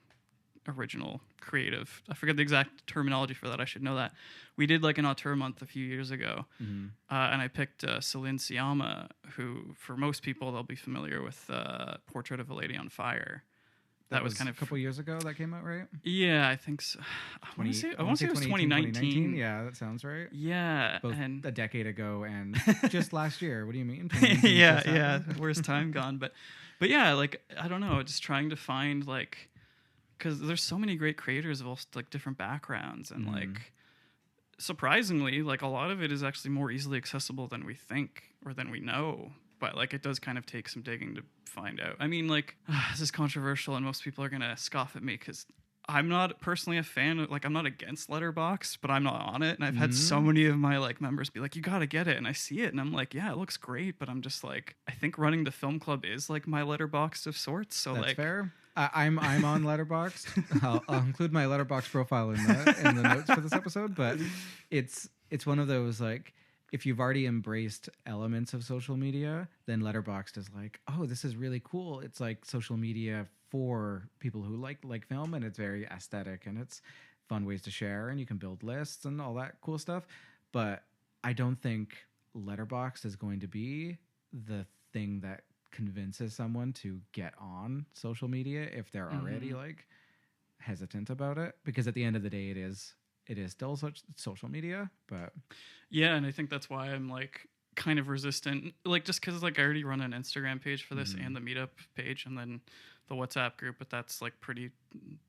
original creative. I forget the exact terminology for that. I should know that. We did like an auteur month a few years ago, and I picked Celine Sciamma, who for most people they'll be familiar with Portrait of a Lady on Fire. That was kind of a couple years ago that came out, right? Yeah, I think so. I want to say it was 2019. Yeah, that sounds right. Yeah, both and a decade ago and just last year. What do you mean? Yeah. Where's time gone? But yeah, like I don't know, just trying to find like, because there's so many great creators of all like different backgrounds, and like surprisingly, like a lot of it is actually more easily accessible than we think or than we know. But like it does kind of take some digging to find out. I mean, like this is controversial, and most people are gonna scoff at me because I'm not personally a fan of, like, I'm not against Letterboxd, but I'm not on it. And I've had so many of my like members be like, you gotta get it, and I see it and I'm like, yeah, it looks great, but I'm just like, I think running the film club is like my Letterboxd of sorts. So that's like fair. I'm on Letterboxd. I'll include my Letterboxd profile in the notes for this episode, but it's one of those, like, if you've already embraced elements of social media, then Letterboxd is like, oh, this is really cool. It's like social media for people who like film, and it's very aesthetic, and it's fun ways to share, and you can build lists and all that cool stuff. But I don't think Letterboxd is going to be the thing that convinces someone to get on social media if they're already like hesitant about it, because at the end of the day, it is still such social media. But yeah, and I think that's why I'm like kind of resistant, like just because like I already run an Instagram page for this and the meetup page and then the WhatsApp group, but that's like pretty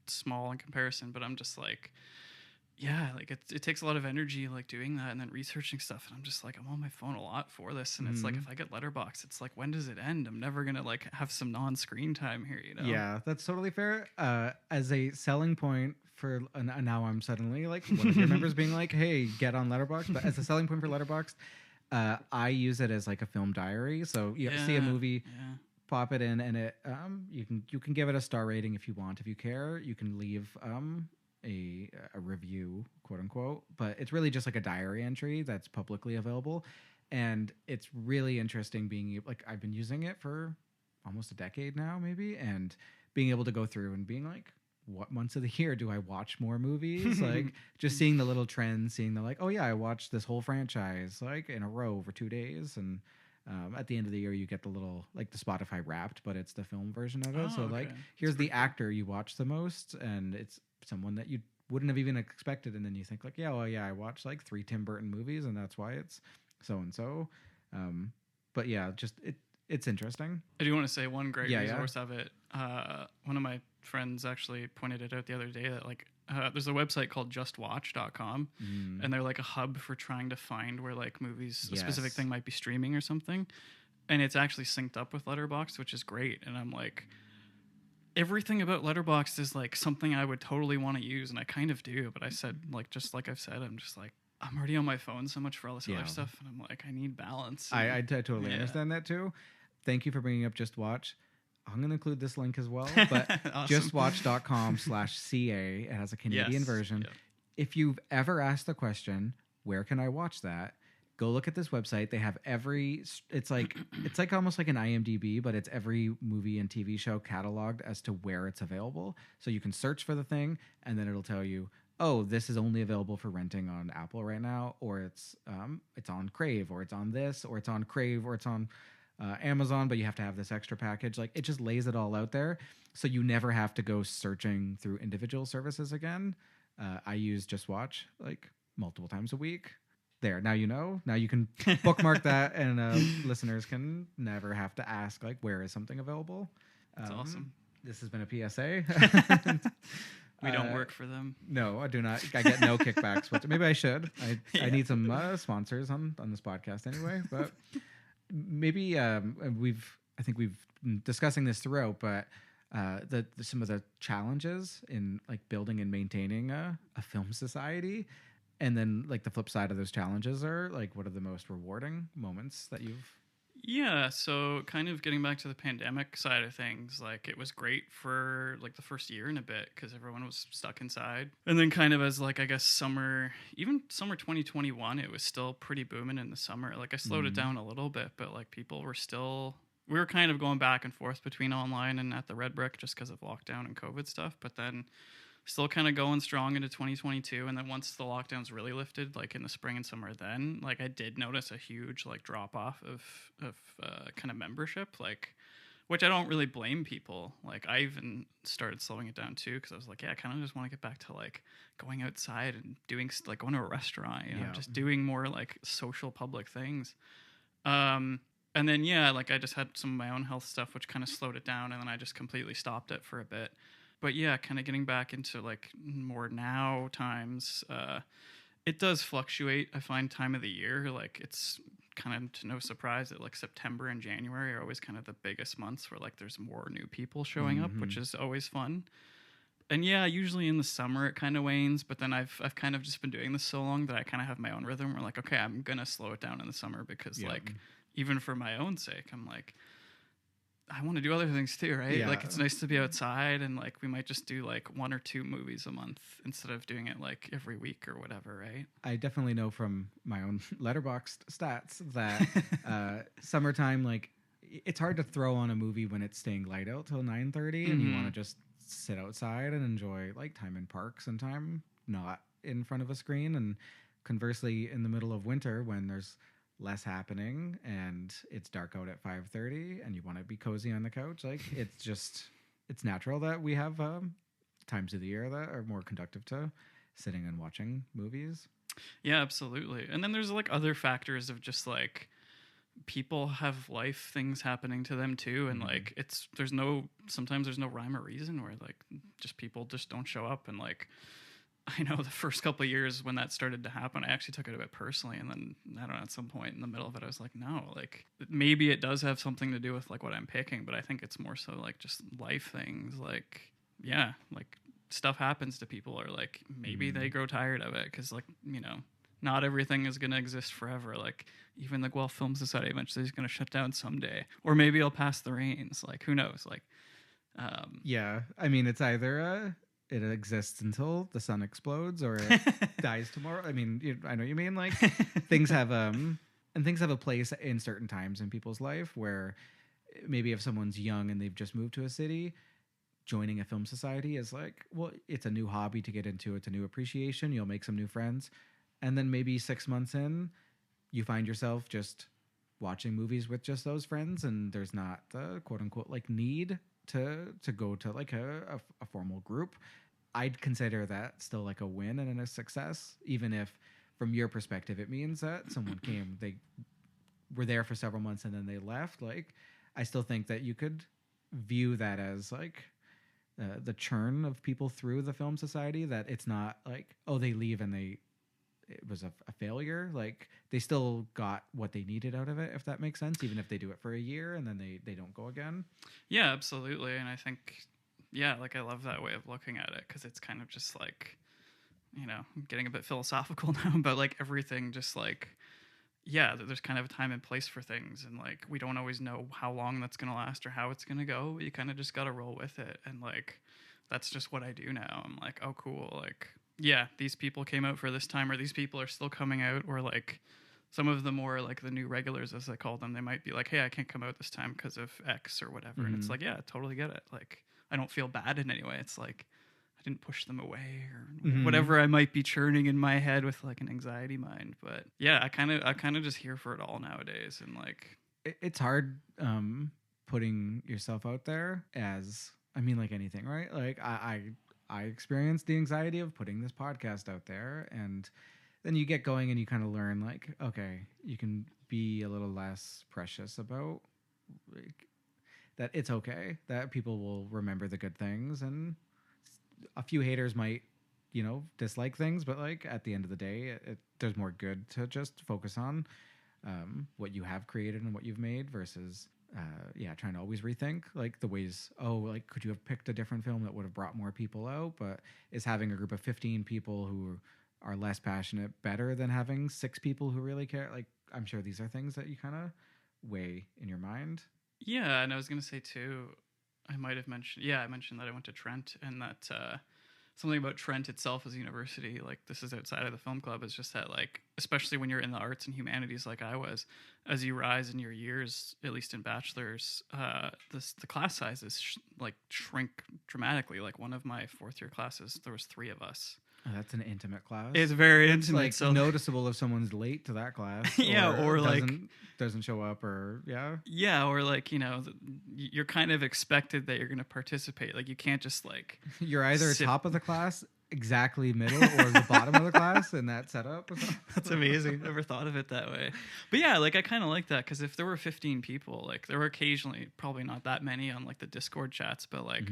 small in comparison. But I'm just like, yeah, like it takes a lot of energy like doing that and then researching stuff, and I'm just like, I'm on my phone a lot for this, and it's like, if I get Letterboxd, it's like, when does it end? I'm never gonna like have some non-screen time here, you know? Yeah, that's totally fair. As a selling point for now, I'm suddenly like one of your members being like, hey, get on Letterboxd. But as a selling point for Letterboxd, I use it as like a film diary. So you see a movie, pop it in, and it you can give it a star rating if you want. If you care, you can leave a review, quote unquote. But it's really just like a diary entry that's publicly available, and it's really interesting being like, I've been using it for almost a decade now, maybe, and being able to go through and being like, what months of the year do I watch more movies? Like just seeing the little trends, seeing the like, oh yeah, I watched this whole franchise like in a row over 2 days, and at the end of the year you get the little like the Spotify Wrapped, but it's the film version of it. So like, here's the actor you watch the most, and it's someone that you wouldn't have even expected, and then you think like, yeah, well, yeah, I watched like 3 Tim Burton movies, and that's why it's so and so. But yeah, just it's interesting. I do want to say one great resource of it. One of my friends actually pointed it out the other day that like there's a website called justwatch.com, and they're like a hub for trying to find where like movies, a specific thing might be streaming or something, and it's actually synced up with Letterboxd, which is great. And I'm like, everything about Letterboxd is like something I would totally want to use, and I kind of do. But I said, like, just like I've said, I'm just like, I'm already on my phone so much for all this other stuff, and I'm like, I need balance. I totally understand that too. Thank you for bringing up Just Watch. I'm going to include this link as well, but justwatch.com/CA. It has a Canadian version. Yep. If you've ever asked the question, where can I watch that? Go look at this website. They have it's like almost like an IMDb, but it's every movie and TV show cataloged as to where it's available. So you can search for the thing, and then it'll tell you, oh, this is only available for renting on Apple right now, or it's on Crave, or it's on this, or it's on Crave, or it's on Amazon, but you have to have this extra package. Like, it just lays it all out there, so you never have to go searching through individual services again. I use Just Watch like multiple times a week. There, now you know. Now you can bookmark that, and listeners can never have to ask like, where is something available. That's awesome. This has been a PSA. We don't work for them. No, I do not. I get no kickbacks. Maybe I should. I need some sponsors on this podcast anyway. But maybe I think we've been discussing this throughout, but some of the challenges in like building and maintaining a film society, and then like the flip side of those challenges are like, what are the most rewarding moments that you've? Yeah, so kind of getting back to the pandemic side of things, like it was great for like the first year and a bit because everyone was stuck inside. And then kind of as like, I guess summer 2021, it was still pretty booming in the summer. Like I slowed it down a little bit, but like people were still, we were kind of going back and forth between online and at the Red Brick just because of lockdown and COVID stuff. But then still kind of going strong into 2022. And then once the lockdowns really lifted, like in the spring and summer, then like I did notice a huge like drop off of kind of membership, like, which I don't really blame people. Like I even started slowing it down too, because I was like, yeah, I kind of just want to get back to like going outside and doing like going to a restaurant, you know, Yeah. just doing more like social public things. And then yeah, like I just had some of my own health stuff, which kind of slowed it down, and then I just completely stopped it for a bit. But yeah, kind of getting back into like more now times. It does fluctuate. I find time of the year, like it's kind of to no surprise that like September and January are always kind of the biggest months where like there's more new people showing up, which is always fun. And yeah, usually in the summer it kind of wanes, but then I've kind of just been doing this so long that I kind of have my own rhythm. Where like, okay, I'm gonna slow it down in the summer because like even for my own sake, I'm like, I want to do other things too, right? Yeah. Like it's nice to be outside, and like we might just do like 1 or 2 movies a month instead of doing it like every week or whatever, right? I definitely know from my own Letterboxd stats that summertime, like it's hard to throw on a movie when it's staying light out till 9:30, and you want to just sit outside and enjoy like time in parks and time not in front of a screen. And conversely, in the middle of winter when there's less happening and it's dark out at 5:30 and you want to be cozy on the couch, like it's natural that we have times of the year that are more conductive to sitting and watching movies. Yeah, absolutely. And then there's like other factors of just like people have life things happening to them too, and like sometimes there's no rhyme or reason where like just people just don't show up. And like I know the first couple of years when that started to happen, I actually took it a bit personally, and then I don't know, at some point in the middle of it I was like, no, like maybe it does have something to do with like what I'm picking, but I think it's more so like just life things. Like yeah, like stuff happens to people, or like maybe they grow tired of it, because like, you know, not everything is going to exist forever. Like even the Guelph Film Society eventually is going to shut down someday, or maybe it'll pass the rains. Like who knows? Like, Yeah, I mean, it's either it exists until the sun explodes, or it dies tomorrow. I mean, I know what you mean. Like things have and things have a place in certain times in people's life where maybe if someone's young and they've just moved to a city, joining a film society is like, well, it's a new hobby to get into. It's a new appreciation. You'll make some new friends. And then maybe 6 months in, you find yourself just watching movies with just those friends, and there's not the quote unquote like need to go to like a formal group. I'd consider that still like a win and a success, even if from your perspective it means that someone came, they were there for several months and then they left. Like I still think that you could view that as like the churn of people through the film society, that it's not like, oh, they leave and it was a failure. Like they still got what they needed out of it, if that makes sense, even if they do it for a year and then they don't go again. Yeah, absolutely. And I think, yeah, like I love that way of looking at it, because it's kind of just like, you know, I'm getting a bit philosophical now, but like everything just like, yeah, there's kind of a time and place for things, and like we don't always know how long that's gonna last or how it's gonna go. You kind of just gotta roll with it, and like that's just what I do now. I'm like, oh cool, like yeah, these people came out for this time, or these people are still coming out, or like some of the more like the new regulars, as I call them, they might be like, hey, I can't come out this time because of X or whatever. And it's like, yeah, I totally get it. Like I don't feel bad in any way. It's like I didn't push them away or whatever I might be churning in my head with like an anxiety mind. But yeah, I kind of just here for it all nowadays. And like it's hard putting yourself out there, as I mean, like anything, right? Like I experienced the anxiety of putting this podcast out there, and then you get going and you kind of learn like, okay, you can be a little less precious about like, that it's okay, that people will remember the good things, and a few haters might, you know, dislike things, but like at the end of the day, there's more good to just focus on what you have created and what you've made versus trying to always rethink like the ways, oh, like could you have picked a different film that would have brought more people out? But is having a group of 15 people who are less passionate better than having 6 people who really care? Like I'm sure these are things that you kind of weigh in your mind. Yeah, and I was gonna say too, I might have mentioned, I mentioned that I went to Trent, and that something about Trent itself as a university, like this is outside of the film club, is just that like, especially when you're in the arts and humanities like I was, as you rise in your years, at least in bachelor's, the class sizes shrink dramatically. Like one of my fourth year classes, there was 3 of us. Oh, that's an intimate class. It's very intimate. Like so noticeable if someone's late to that class. Yeah, or like doesn't show up, or yeah, or like, you know, you're kind of expected that you're going to participate. Like you can't just like you're either top of the class, exactly middle, or the bottom of the class in that setup. That's amazing. Never thought of it that way. But yeah, like I kind of like that, because if there were 15 people, like there were occasionally, probably not that many on like the Discord chats, but like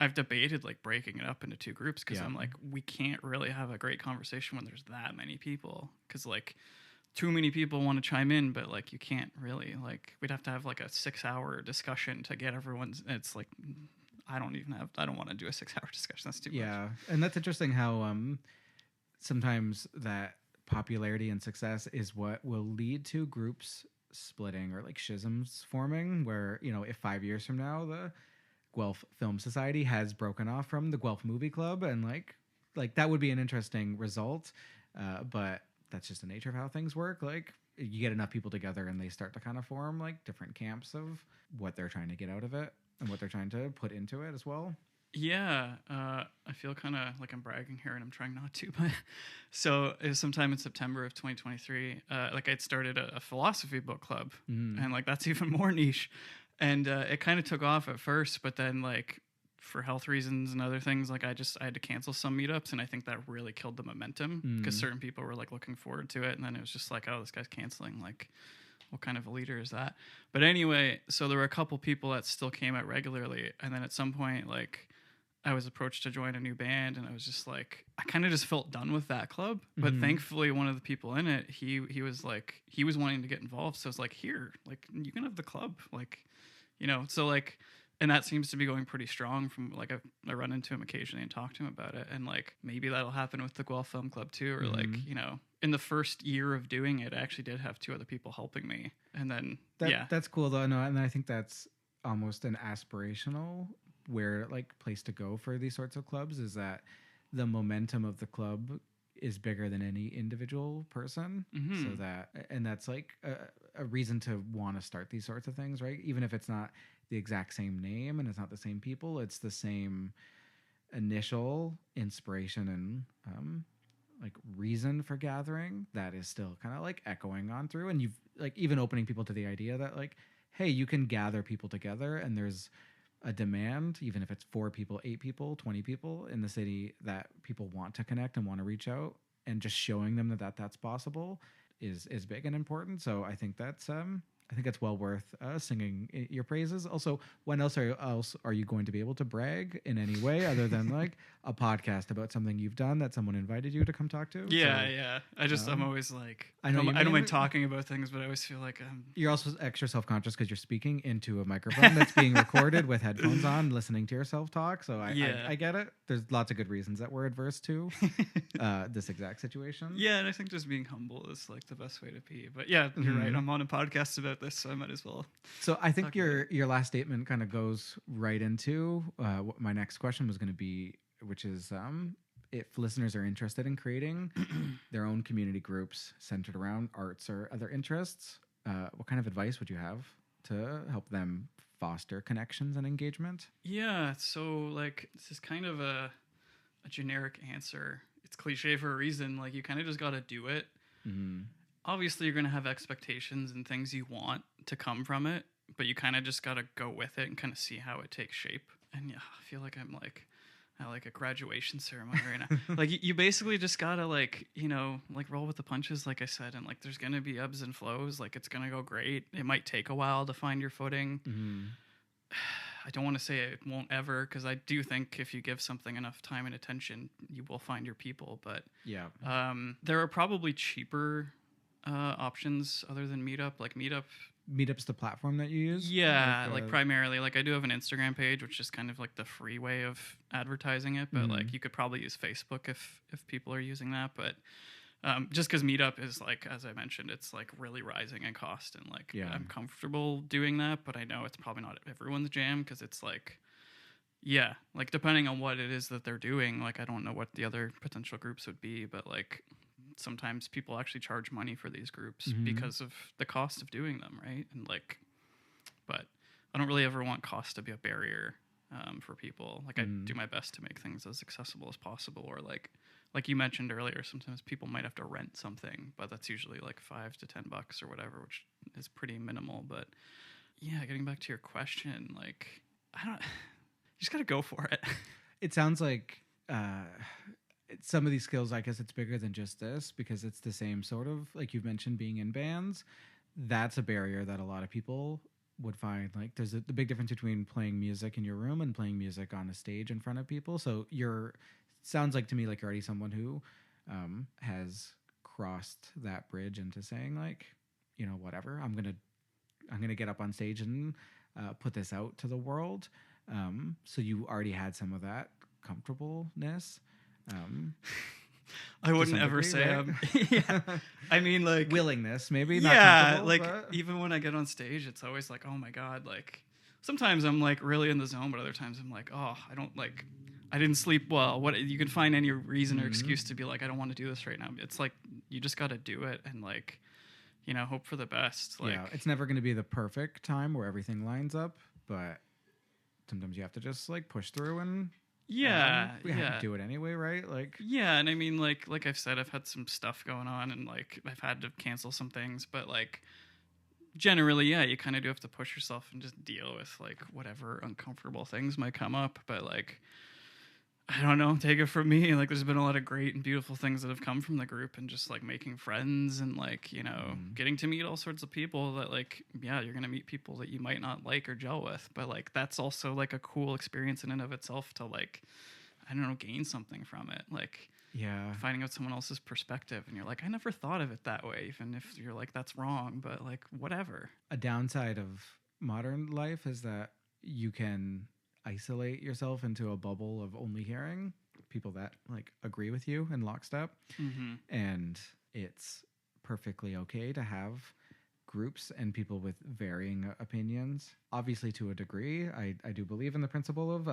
I've debated like breaking it up into 2 groups, because I'm like, we can't really have a great conversation when there's that many people, because like too many people want to chime in, but like you can't really, like we'd have to have like a 6-hour discussion to get everyone's. It's like I don't want to do a 6-hour discussion. That's too much. Yeah, and that's interesting how sometimes that popularity and success is what will lead to groups splitting or like schisms forming, where, you know, if 5 years from now the Guelph Film Society has broken off from the Guelph Movie Club, and like that would be an interesting result, but that's just the nature of how things work. Like you get enough people together and they start to kind of form like different camps of what they're trying to get out of it and what they're trying to put into it as well. Yeah, I feel kind of like I'm bragging here, and I'm trying not to. But so it was sometime in September of 2023. Like I'd started a philosophy book club, and like that's even more niche. And it kind of took off at first, but then like for health reasons and other things, like I had to cancel some meetups, and I think that really killed the momentum, because certain people were like looking forward to it, and then it was just like, oh, this guy's canceling. Like, what kind of a leader is that? But anyway, so there were a couple people that still came out regularly, and then at some point, like I was approached to join a new band, and I was just like, I kind of just felt done with that club. But thankfully, one of the people in it, he was wanting to get involved, so I was like, here, like you can have the club, like, you know, so like. And that seems to be going pretty strong. From like I run into him occasionally and talk to him about it, and like maybe that'll happen with the Guelph Film Club too, or like, you know, in the first year of doing it, I actually did have 2 other people helping me, and then that's cool though. No, and I think that's almost an aspirational place to go for these sorts of clubs, is that the momentum of the club is bigger than any individual person. So that's like a reason to want to start these sorts of things, right? Even if it's not the exact same name and it's not the same people, it's the same initial inspiration and like reason for gathering that is still kind of like echoing on through. And you've like even opening people to the idea that like, hey, you can gather people together, and there's a demand, even if it's 4 people, 8 people, 20 people in the city, that people want to connect and want to reach out, and just showing them that's possible is big and important. So I think that's well worth singing your praises. Also, when else are you going to be able to brag in any way other than like a podcast about something you've done that someone invited you to come talk to? Yeah. I'm always like, I don't mind talking about things, but I always feel like you're also extra self-conscious because you're speaking into a microphone that's being recorded with headphones on, listening to yourself talk. So I get it. There's lots of good reasons that we're adverse to this exact situation. Yeah, and I think just being humble is like the best way to be. But yeah, you're right. I'm on a podcast about this, so I might as well. So I think your last statement kind of goes right into what my next question was going to be, which is if listeners are interested in creating their own community groups centered around arts or other interests, what kind of advice would you have to help them foster connections and engagement? Yeah, so like this is kind of a generic answer. It's cliche for a reason. Like you kind of just got to do it. Obviously, you're going to have expectations and things you want to come from it, but you kind of just got to go with it and kind of see how it takes shape. And yeah, I feel like I'm like at like a graduation ceremony right now. Like you basically just got to like, you know, like roll with the punches, like I said, and like there's going to be ebbs and flows. Like it's going to go great. It might take a while to find your footing. I don't want to say it won't ever, because I do think if you give something enough time and attention, you will find your people. But there are probably cheaper options other than Meetup. Like Meetup's the platform that you use? Yeah, like primarily. Like I do have an Instagram page, which is kind of like the free way of advertising it. But like you could probably use Facebook if people are using that. But just because Meetup is like, as I mentioned, it's like really rising in cost, and like I'm comfortable doing that, but I know it's probably not everyone's jam, because it's like Yeah, like depending on what it is that they're doing, like I don't know what the other potential groups would be, but like sometimes people actually charge money for these groups Mm-hmm. because of the cost of doing them, right? And like, but I don't really ever want cost to be a barrier for people. Like I do my best to make things as accessible as possible, or like you mentioned earlier, sometimes people might have to rent something, but that's usually like $5 to $10 or whatever, which is pretty minimal. But yeah, getting back to your question, like I don't, you just gotta go for it. It sounds like some of these skills, I guess it's bigger than just this, because it's the same sort of, like you've mentioned, being in bands. That's a barrier that a lot of people would find. Like there's the big difference between playing music in your room and playing music on a stage in front of people. So sounds like to me like you're already someone who has crossed that bridge into saying like, whatever, I'm gonna get up on stage and put this out to the world. So you already had some of that comfortableness. I wouldn't ever degree, say right? yeah. I mean, like willingness, maybe. yeah, Not like but... even when I get on stage, it's always like, oh my god, like sometimes I'm like really in the zone, but other times I'm like, oh, I didn't sleep well. What you can find any reason or excuse to be like, I don't want to do this right now. It's like you just got to do it and like, hope for the best. Like, yeah, it's never going to be the perfect time where everything lines up, but sometimes you have to just like push through and we have to do it anyway, right? Like yeah, and I mean like I've said, I've had some stuff going on and like I've had to cancel some things, but like generally, yeah, you kind of do have to push yourself and just deal with like whatever uncomfortable things might come up. But like, I don't know, take it from me. Like, there's been a lot of great and beautiful things that have come from the group, and just like making friends and like, getting to meet all sorts of people that like, yeah, you're going to meet people that you might not like or gel with. But like, that's also like a cool experience in and of itself to like, I don't know, gain something from it. Like, yeah, finding out someone else's perspective and you're like, I never thought of it that way, even if you're like, that's wrong, but like, whatever. a downside of modern life is that you can isolate yourself into a bubble of only hearing people that like agree with you in lockstep. And it's perfectly okay to have groups and people with varying opinions. Obviously, to a degree, I do believe in the principle of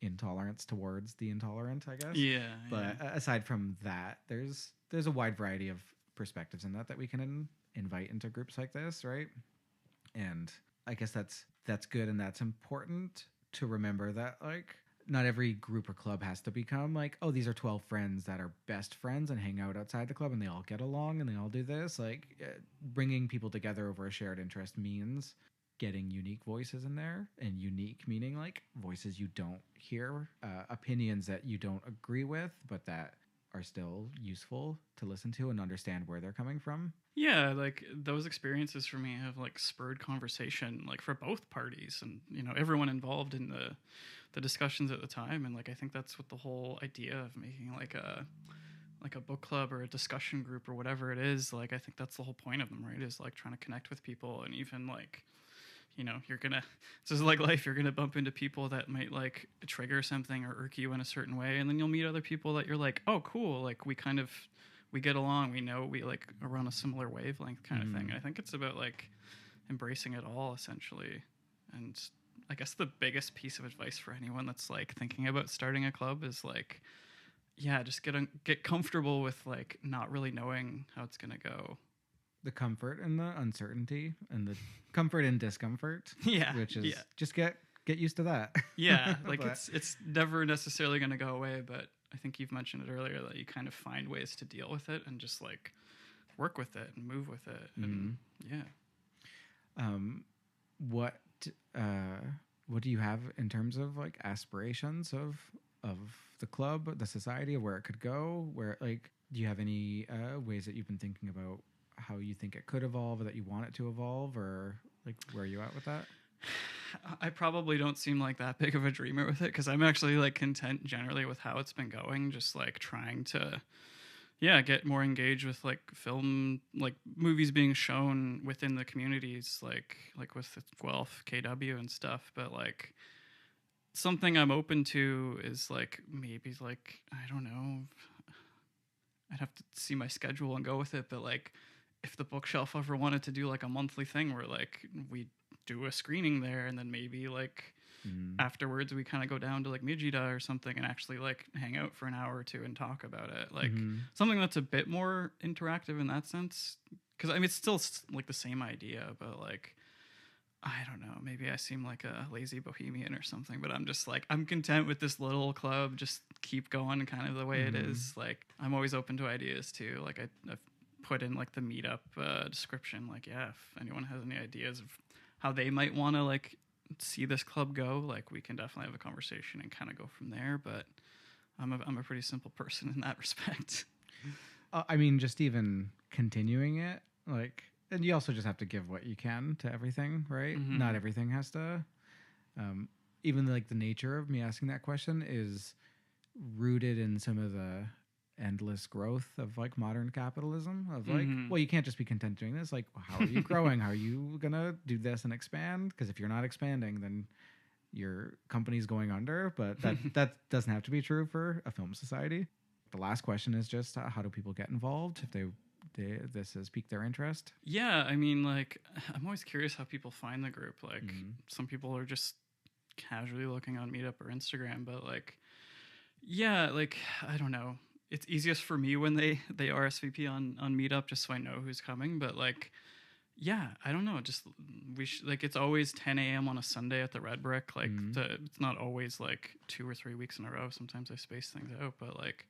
intolerance towards the intolerant, I guess. Yeah. But aside from that, there's a wide variety of perspectives in that we can invite into groups like this, right? And I guess that's good, and that's important to remember, that like not every group or club has to become like, oh, these are 12 friends that are best friends and hang out outside the club and they all get along and they all do this. Like bringing people together over a shared interest means getting unique voices in there, and unique meaning like voices you don't hear, opinions that you don't agree with, but that are still useful to listen to and understand where they're coming from. Yeah, like those experiences for me have like spurred conversation like for both parties, and everyone involved in the discussions at the time. And like I think that's what the whole idea of making like a book club or a discussion group or whatever it is, like I think that's the whole point of them, right? Is like trying to connect with people. And even like this is like life, you're gonna bump into people that might like trigger something or irk you in a certain way, and then you'll meet other people that you're like, oh cool, like we get along, we know we like are on a similar wavelength kind of thing. And I think it's about like embracing it all essentially. And I guess the biggest piece of advice for anyone that's like thinking about starting a club is like, yeah, just get comfortable with like not really knowing how it's gonna go. The comfort and the uncertainty, and the comfort and discomfort. Yeah, which is just get used to that. Yeah, like it's never necessarily going to go away, but I think you've mentioned it earlier that you kind of find ways to deal with it and just like work with it and move with it. And What do you have in terms of like aspirations of the club, the society, of where it could go? Where like, do you have any ways that you've been thinking about how you think it could evolve, or that you want it to evolve, or like where are you at with that? I probably don't seem like that big of a dreamer with it, because I'm actually like content generally with how it's been going, just like trying to get more engaged with like film, like movies being shown within the communities, like with Guelph KW and stuff. But like something I'm open to is like maybe like, I don't know, I'd have to see my schedule and go with it, but like if the bookshelf ever wanted to do like a monthly thing where like we do a screening there, and then maybe like afterwards we kind of go down to like Mijida or something and actually like hang out for an hour or two and talk about it. Like something that's a bit more interactive in that sense. Because I mean, it's still like the same idea, but like, I don't know, maybe I seem like a lazy bohemian or something, but I'm just like, I'm content with this little club, just keep going kind of the way it is. Like, I'm always open to ideas too. Like, I've put in like the meetup description, like, yeah, if anyone has any ideas of how they might want to like see this club go, like, we can definitely have a conversation and kind of go from there. But I'm a pretty simple person in that respect. I mean, just even continuing it, like, and you also just have to give what you can to everything, right? Not everything has to. Even like the nature of me asking that question is rooted in some of the endless growth of like modern capitalism. Of like, well, you can't just be content doing this. Like, how are you growing? How are you gonna do this and expand? Because if you're not expanding, then your company's going under. But that doesn't have to be true for a film society. The last question is just how do people get involved if this has piqued their interest? Yeah, I mean, like, I'm always curious how people find the group. Like, some people are just casually looking on Meetup or Instagram, but like, yeah, like, I don't know. It's easiest for me when they RSVP on Meetup just so I know who's coming. But like, yeah, I don't know. Just like, it's always 10 a.m. on a Sunday at the Red Brick. Like, it's not always like 2 or 3 weeks in a row. Sometimes I space things out, but like,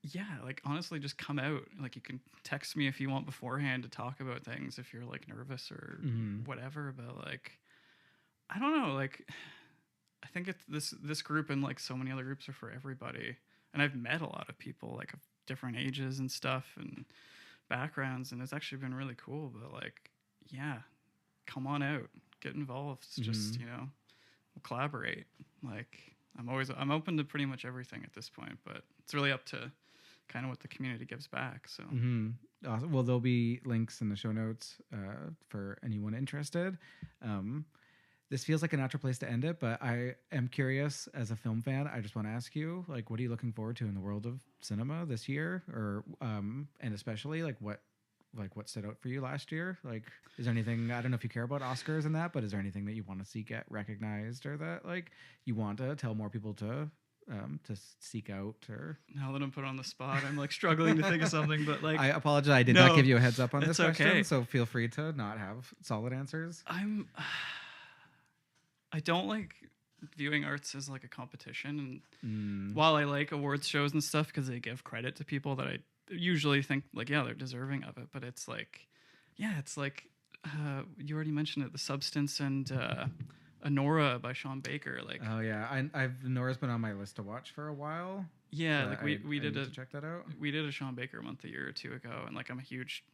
yeah, like honestly, just come out. Like, you can text me if you want beforehand to talk about things if you're like nervous or whatever. But like, I don't know. Like, I think it's this group and like so many other groups are for everybody. And I've met a lot of people like of different ages and stuff and backgrounds, and it's actually been really cool. But like, yeah, come on out, get involved. It's just, you know, we'll collaborate. Like, I'm open to pretty much everything at this point, but it's really up to kind of what the community gives back. So awesome. Well, there'll be links in the show notes for anyone interested. This feels like a natural place to end it, but I am curious as a film fan. I just want to ask you, like, what are you looking forward to in the world of cinema this year, or and especially like what stood out for you last year? Like, is there anything, I don't know if you care about Oscars and that, but is there anything that you want to see get recognized, or that like you want to tell more people to seek out? Or now that I'm put on the spot, I'm like struggling to think of something. But like, I apologize, I did not give you a heads up on this question, okay. So feel free to not have solid answers. I don't like viewing arts as like a competition, and while I like awards shows and stuff because they give credit to people that I usually think like, yeah, they're deserving of it, but it's like, yeah, it's like you already mentioned it, The Substance and Anora by Sean Baker. Like, oh yeah, Nora's been on my list to watch for a while. Yeah, like we did to check that out. We did a Sean Baker month a year or two ago, and like I'm a huge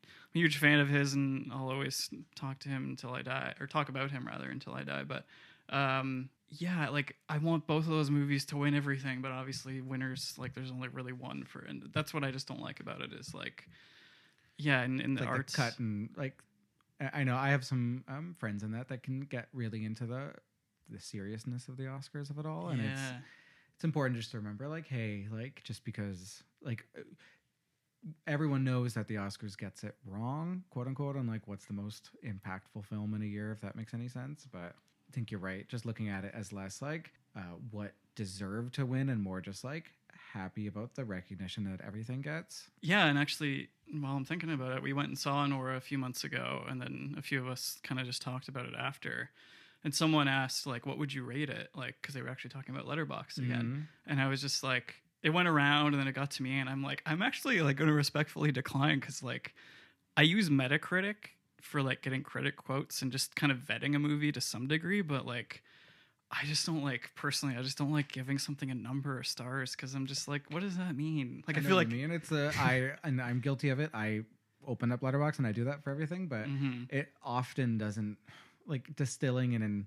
fan of his, and I'll always talk to him until I die, or talk about him rather until I die. But yeah, like I want both of those movies to win everything, but obviously winners, like there's only really one for, and that's what I just don't like about it is like, yeah, in the like arts the cut, and like I know I have some friends in that can get really into the seriousness of the Oscars of it all, and it's important just to remember, like, hey, like just because like everyone knows that the Oscars gets it wrong, quote unquote, on like what's the most impactful film in a year, if that makes any sense. But I think you're right, just looking at it as less like what deserved to win and more just like happy about the recognition that everything gets. Yeah, and actually, while I'm thinking about it, we went and saw Nora a few months ago, and then a few of us kind of just talked about it after. And someone asked, like, what would you rate it? Like, because they were actually talking about Letterboxd again. And I was just like, it went around, and then it got to me, and I'm like, I'm actually like going to respectfully decline, because like I use Metacritic for like getting critic quotes and just kind of vetting a movie to some degree, but like I just don't like, personally, I just don't like giving something a number of stars, because I'm just like, what does that mean? Like I feel like, it's and I'm guilty of it. I open up Letterboxd and I do that for everything, but it often doesn't, like distilling in an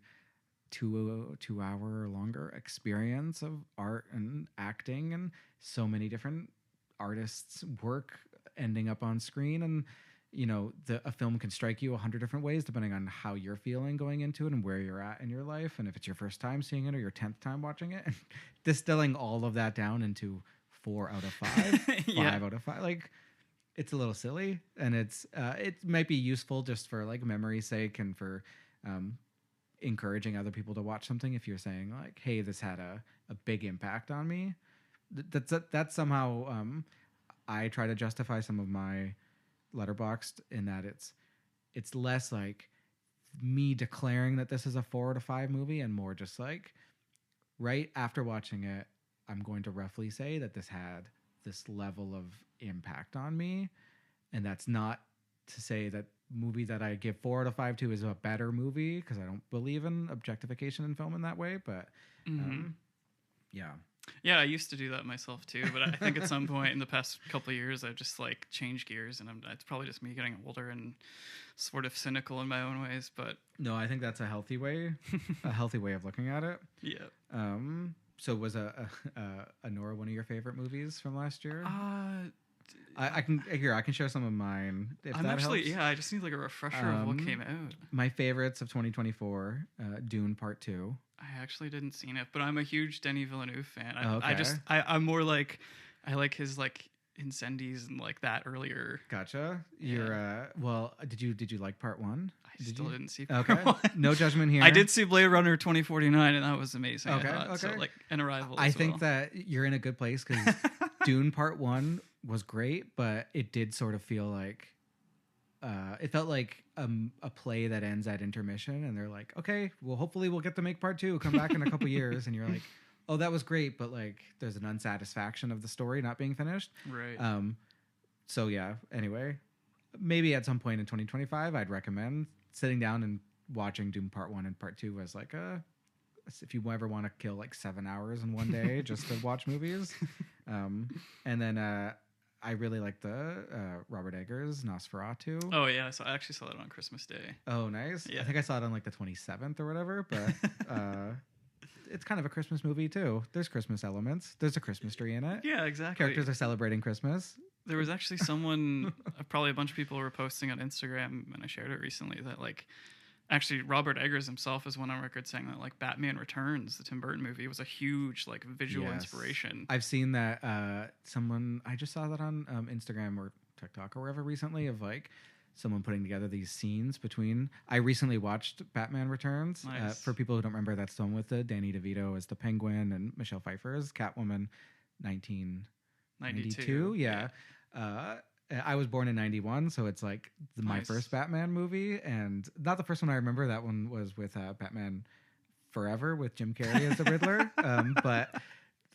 2 hour or longer experience of art and acting and so many different artists' work ending up on screen, and you know, a film can strike you 100 different ways depending on how you're feeling going into it and where you're at in your life, and if it's your first time seeing it or your 10th time watching it, and distilling all of that down into 4 out of 5, 5 out of 5, like it's a little silly, and it might be useful just for like memory's sake and for encouraging other people to watch something, if you're saying like, hey, this had a big impact on me, that's somehow I try to justify some of my Letterboxd in that it's less like me declaring that this is a 4 out of 5 movie and more just like right after watching it, I'm going to roughly say that this had this level of impact on me. And that's not to say that movie that I give 4 out of 5 to is a better movie, because I don't believe in objectification in film in that way. But yeah. Yeah, I used to do that myself too, but I think at some point in the past couple of years, I've just like changed gears, and it's probably just me getting older and sort of cynical in my own ways. But no, I think that's a healthy way of looking at it. Yeah. So was Nora one of your favorite movies from last year? I can share some of mine. If I'm that actually helps. Yeah. I just need like a refresher of what came out. My favorites of 2024: Dune Part 2. I actually didn't see it, but I'm a huge Denis Villeneuve fan. Okay. I'm more like, I like his like Incendies and like that earlier. Gotcha. Yeah. You're well. Did you like Part 1? I still didn't see Part Okay. 1. No judgment here. I did see Blade Runner 2049, and that was amazing. Okay. I thought. Okay. So like an Arrival. I think that you're in a good place, because Dune Part 1 was great, but it did sort of feel like it felt like a play that ends at intermission, and they're like, okay, well, hopefully we'll get to make Part 2. Come back in a couple years, and you're like, oh, that was great, but like there's an unsatisfaction of the story not being finished. Right. So yeah. Anyway, maybe at some point in 2025, I'd recommend sitting down and watching Dune Part 1 and Part 2 as like if you ever want to kill like 7 hours in one day just to watch movies. And then I really like the Robert Eggers Nosferatu. Oh yeah, so I actually saw that on Christmas Day. Oh, nice. Yeah. I think I saw it on like the 27th or whatever, but it's kind of a Christmas movie too. There's Christmas elements. There's a Christmas tree in it. Yeah, exactly. Characters are celebrating Christmas. There was actually someone, probably a bunch of people were posting on Instagram, and I shared it recently, that like, actually Robert Eggers himself is one on record saying that like Batman Returns, the Tim Burton movie, was a huge like visual inspiration. I've seen that. I just saw that on Instagram or TikTok or wherever recently, of like someone putting together these scenes between. I recently watched Batman Returns. Nice. For people who don't remember, that's the one with Danny DeVito as the Penguin and Michelle Pfeiffer as Catwoman, 1992. Yeah. I was born in 91, so it's like my Nice. first Batman movie, and not the first one I remember. That one was with Batman Forever with Jim Carrey as the Riddler. But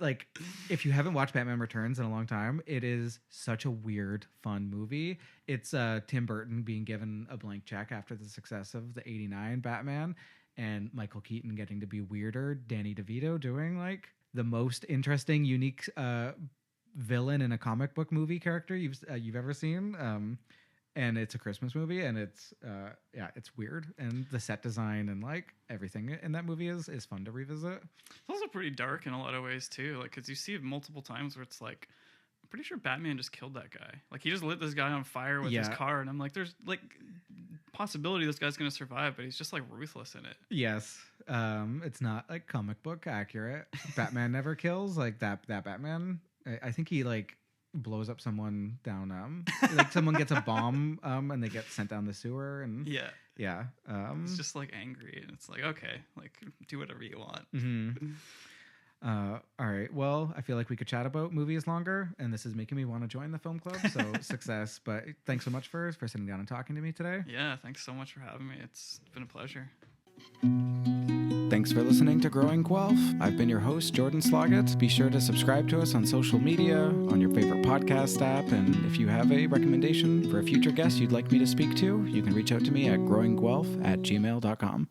like, if you haven't watched Batman Returns in a long time, it is such a weird, fun movie. It's Tim Burton being given a blank check after the success of the '89 Batman, and Michael Keaton getting to be weirder, Danny DeVito doing like the most interesting, unique villain in a comic book movie character you've ever seen. And it's a Christmas movie, and it's weird, and the set design and like everything in that movie is fun to revisit. It's also pretty dark in a lot of ways too, like because you see it multiple times where it's like, I'm pretty sure Batman just killed that guy. Like he just lit this guy on fire with his car, and I'm like, there's like possibility this guy's gonna survive, but he's just like ruthless in it. Yes. It's not like comic book accurate. Batman never kills like that Batman. I think he like blows up someone down. Like someone gets a bomb and they get sent down the sewer, and yeah. It's just like angry, and it's like, okay, like do whatever you want. Mm-hmm. All right. Well, I feel like we could chat about movies longer, and this is making me want to join the film club. So success. But thanks so much for sitting down and talking to me today. Yeah, thanks so much for having me. It's been a pleasure. Thanks for listening to Growing Guelph. I've been your host, Jordan Sloggett. Be sure to subscribe to us on social media, on your favorite podcast app, and if you have a recommendation for a future guest you'd like me to speak to, you can reach out to me at growingguelph@gmail.com.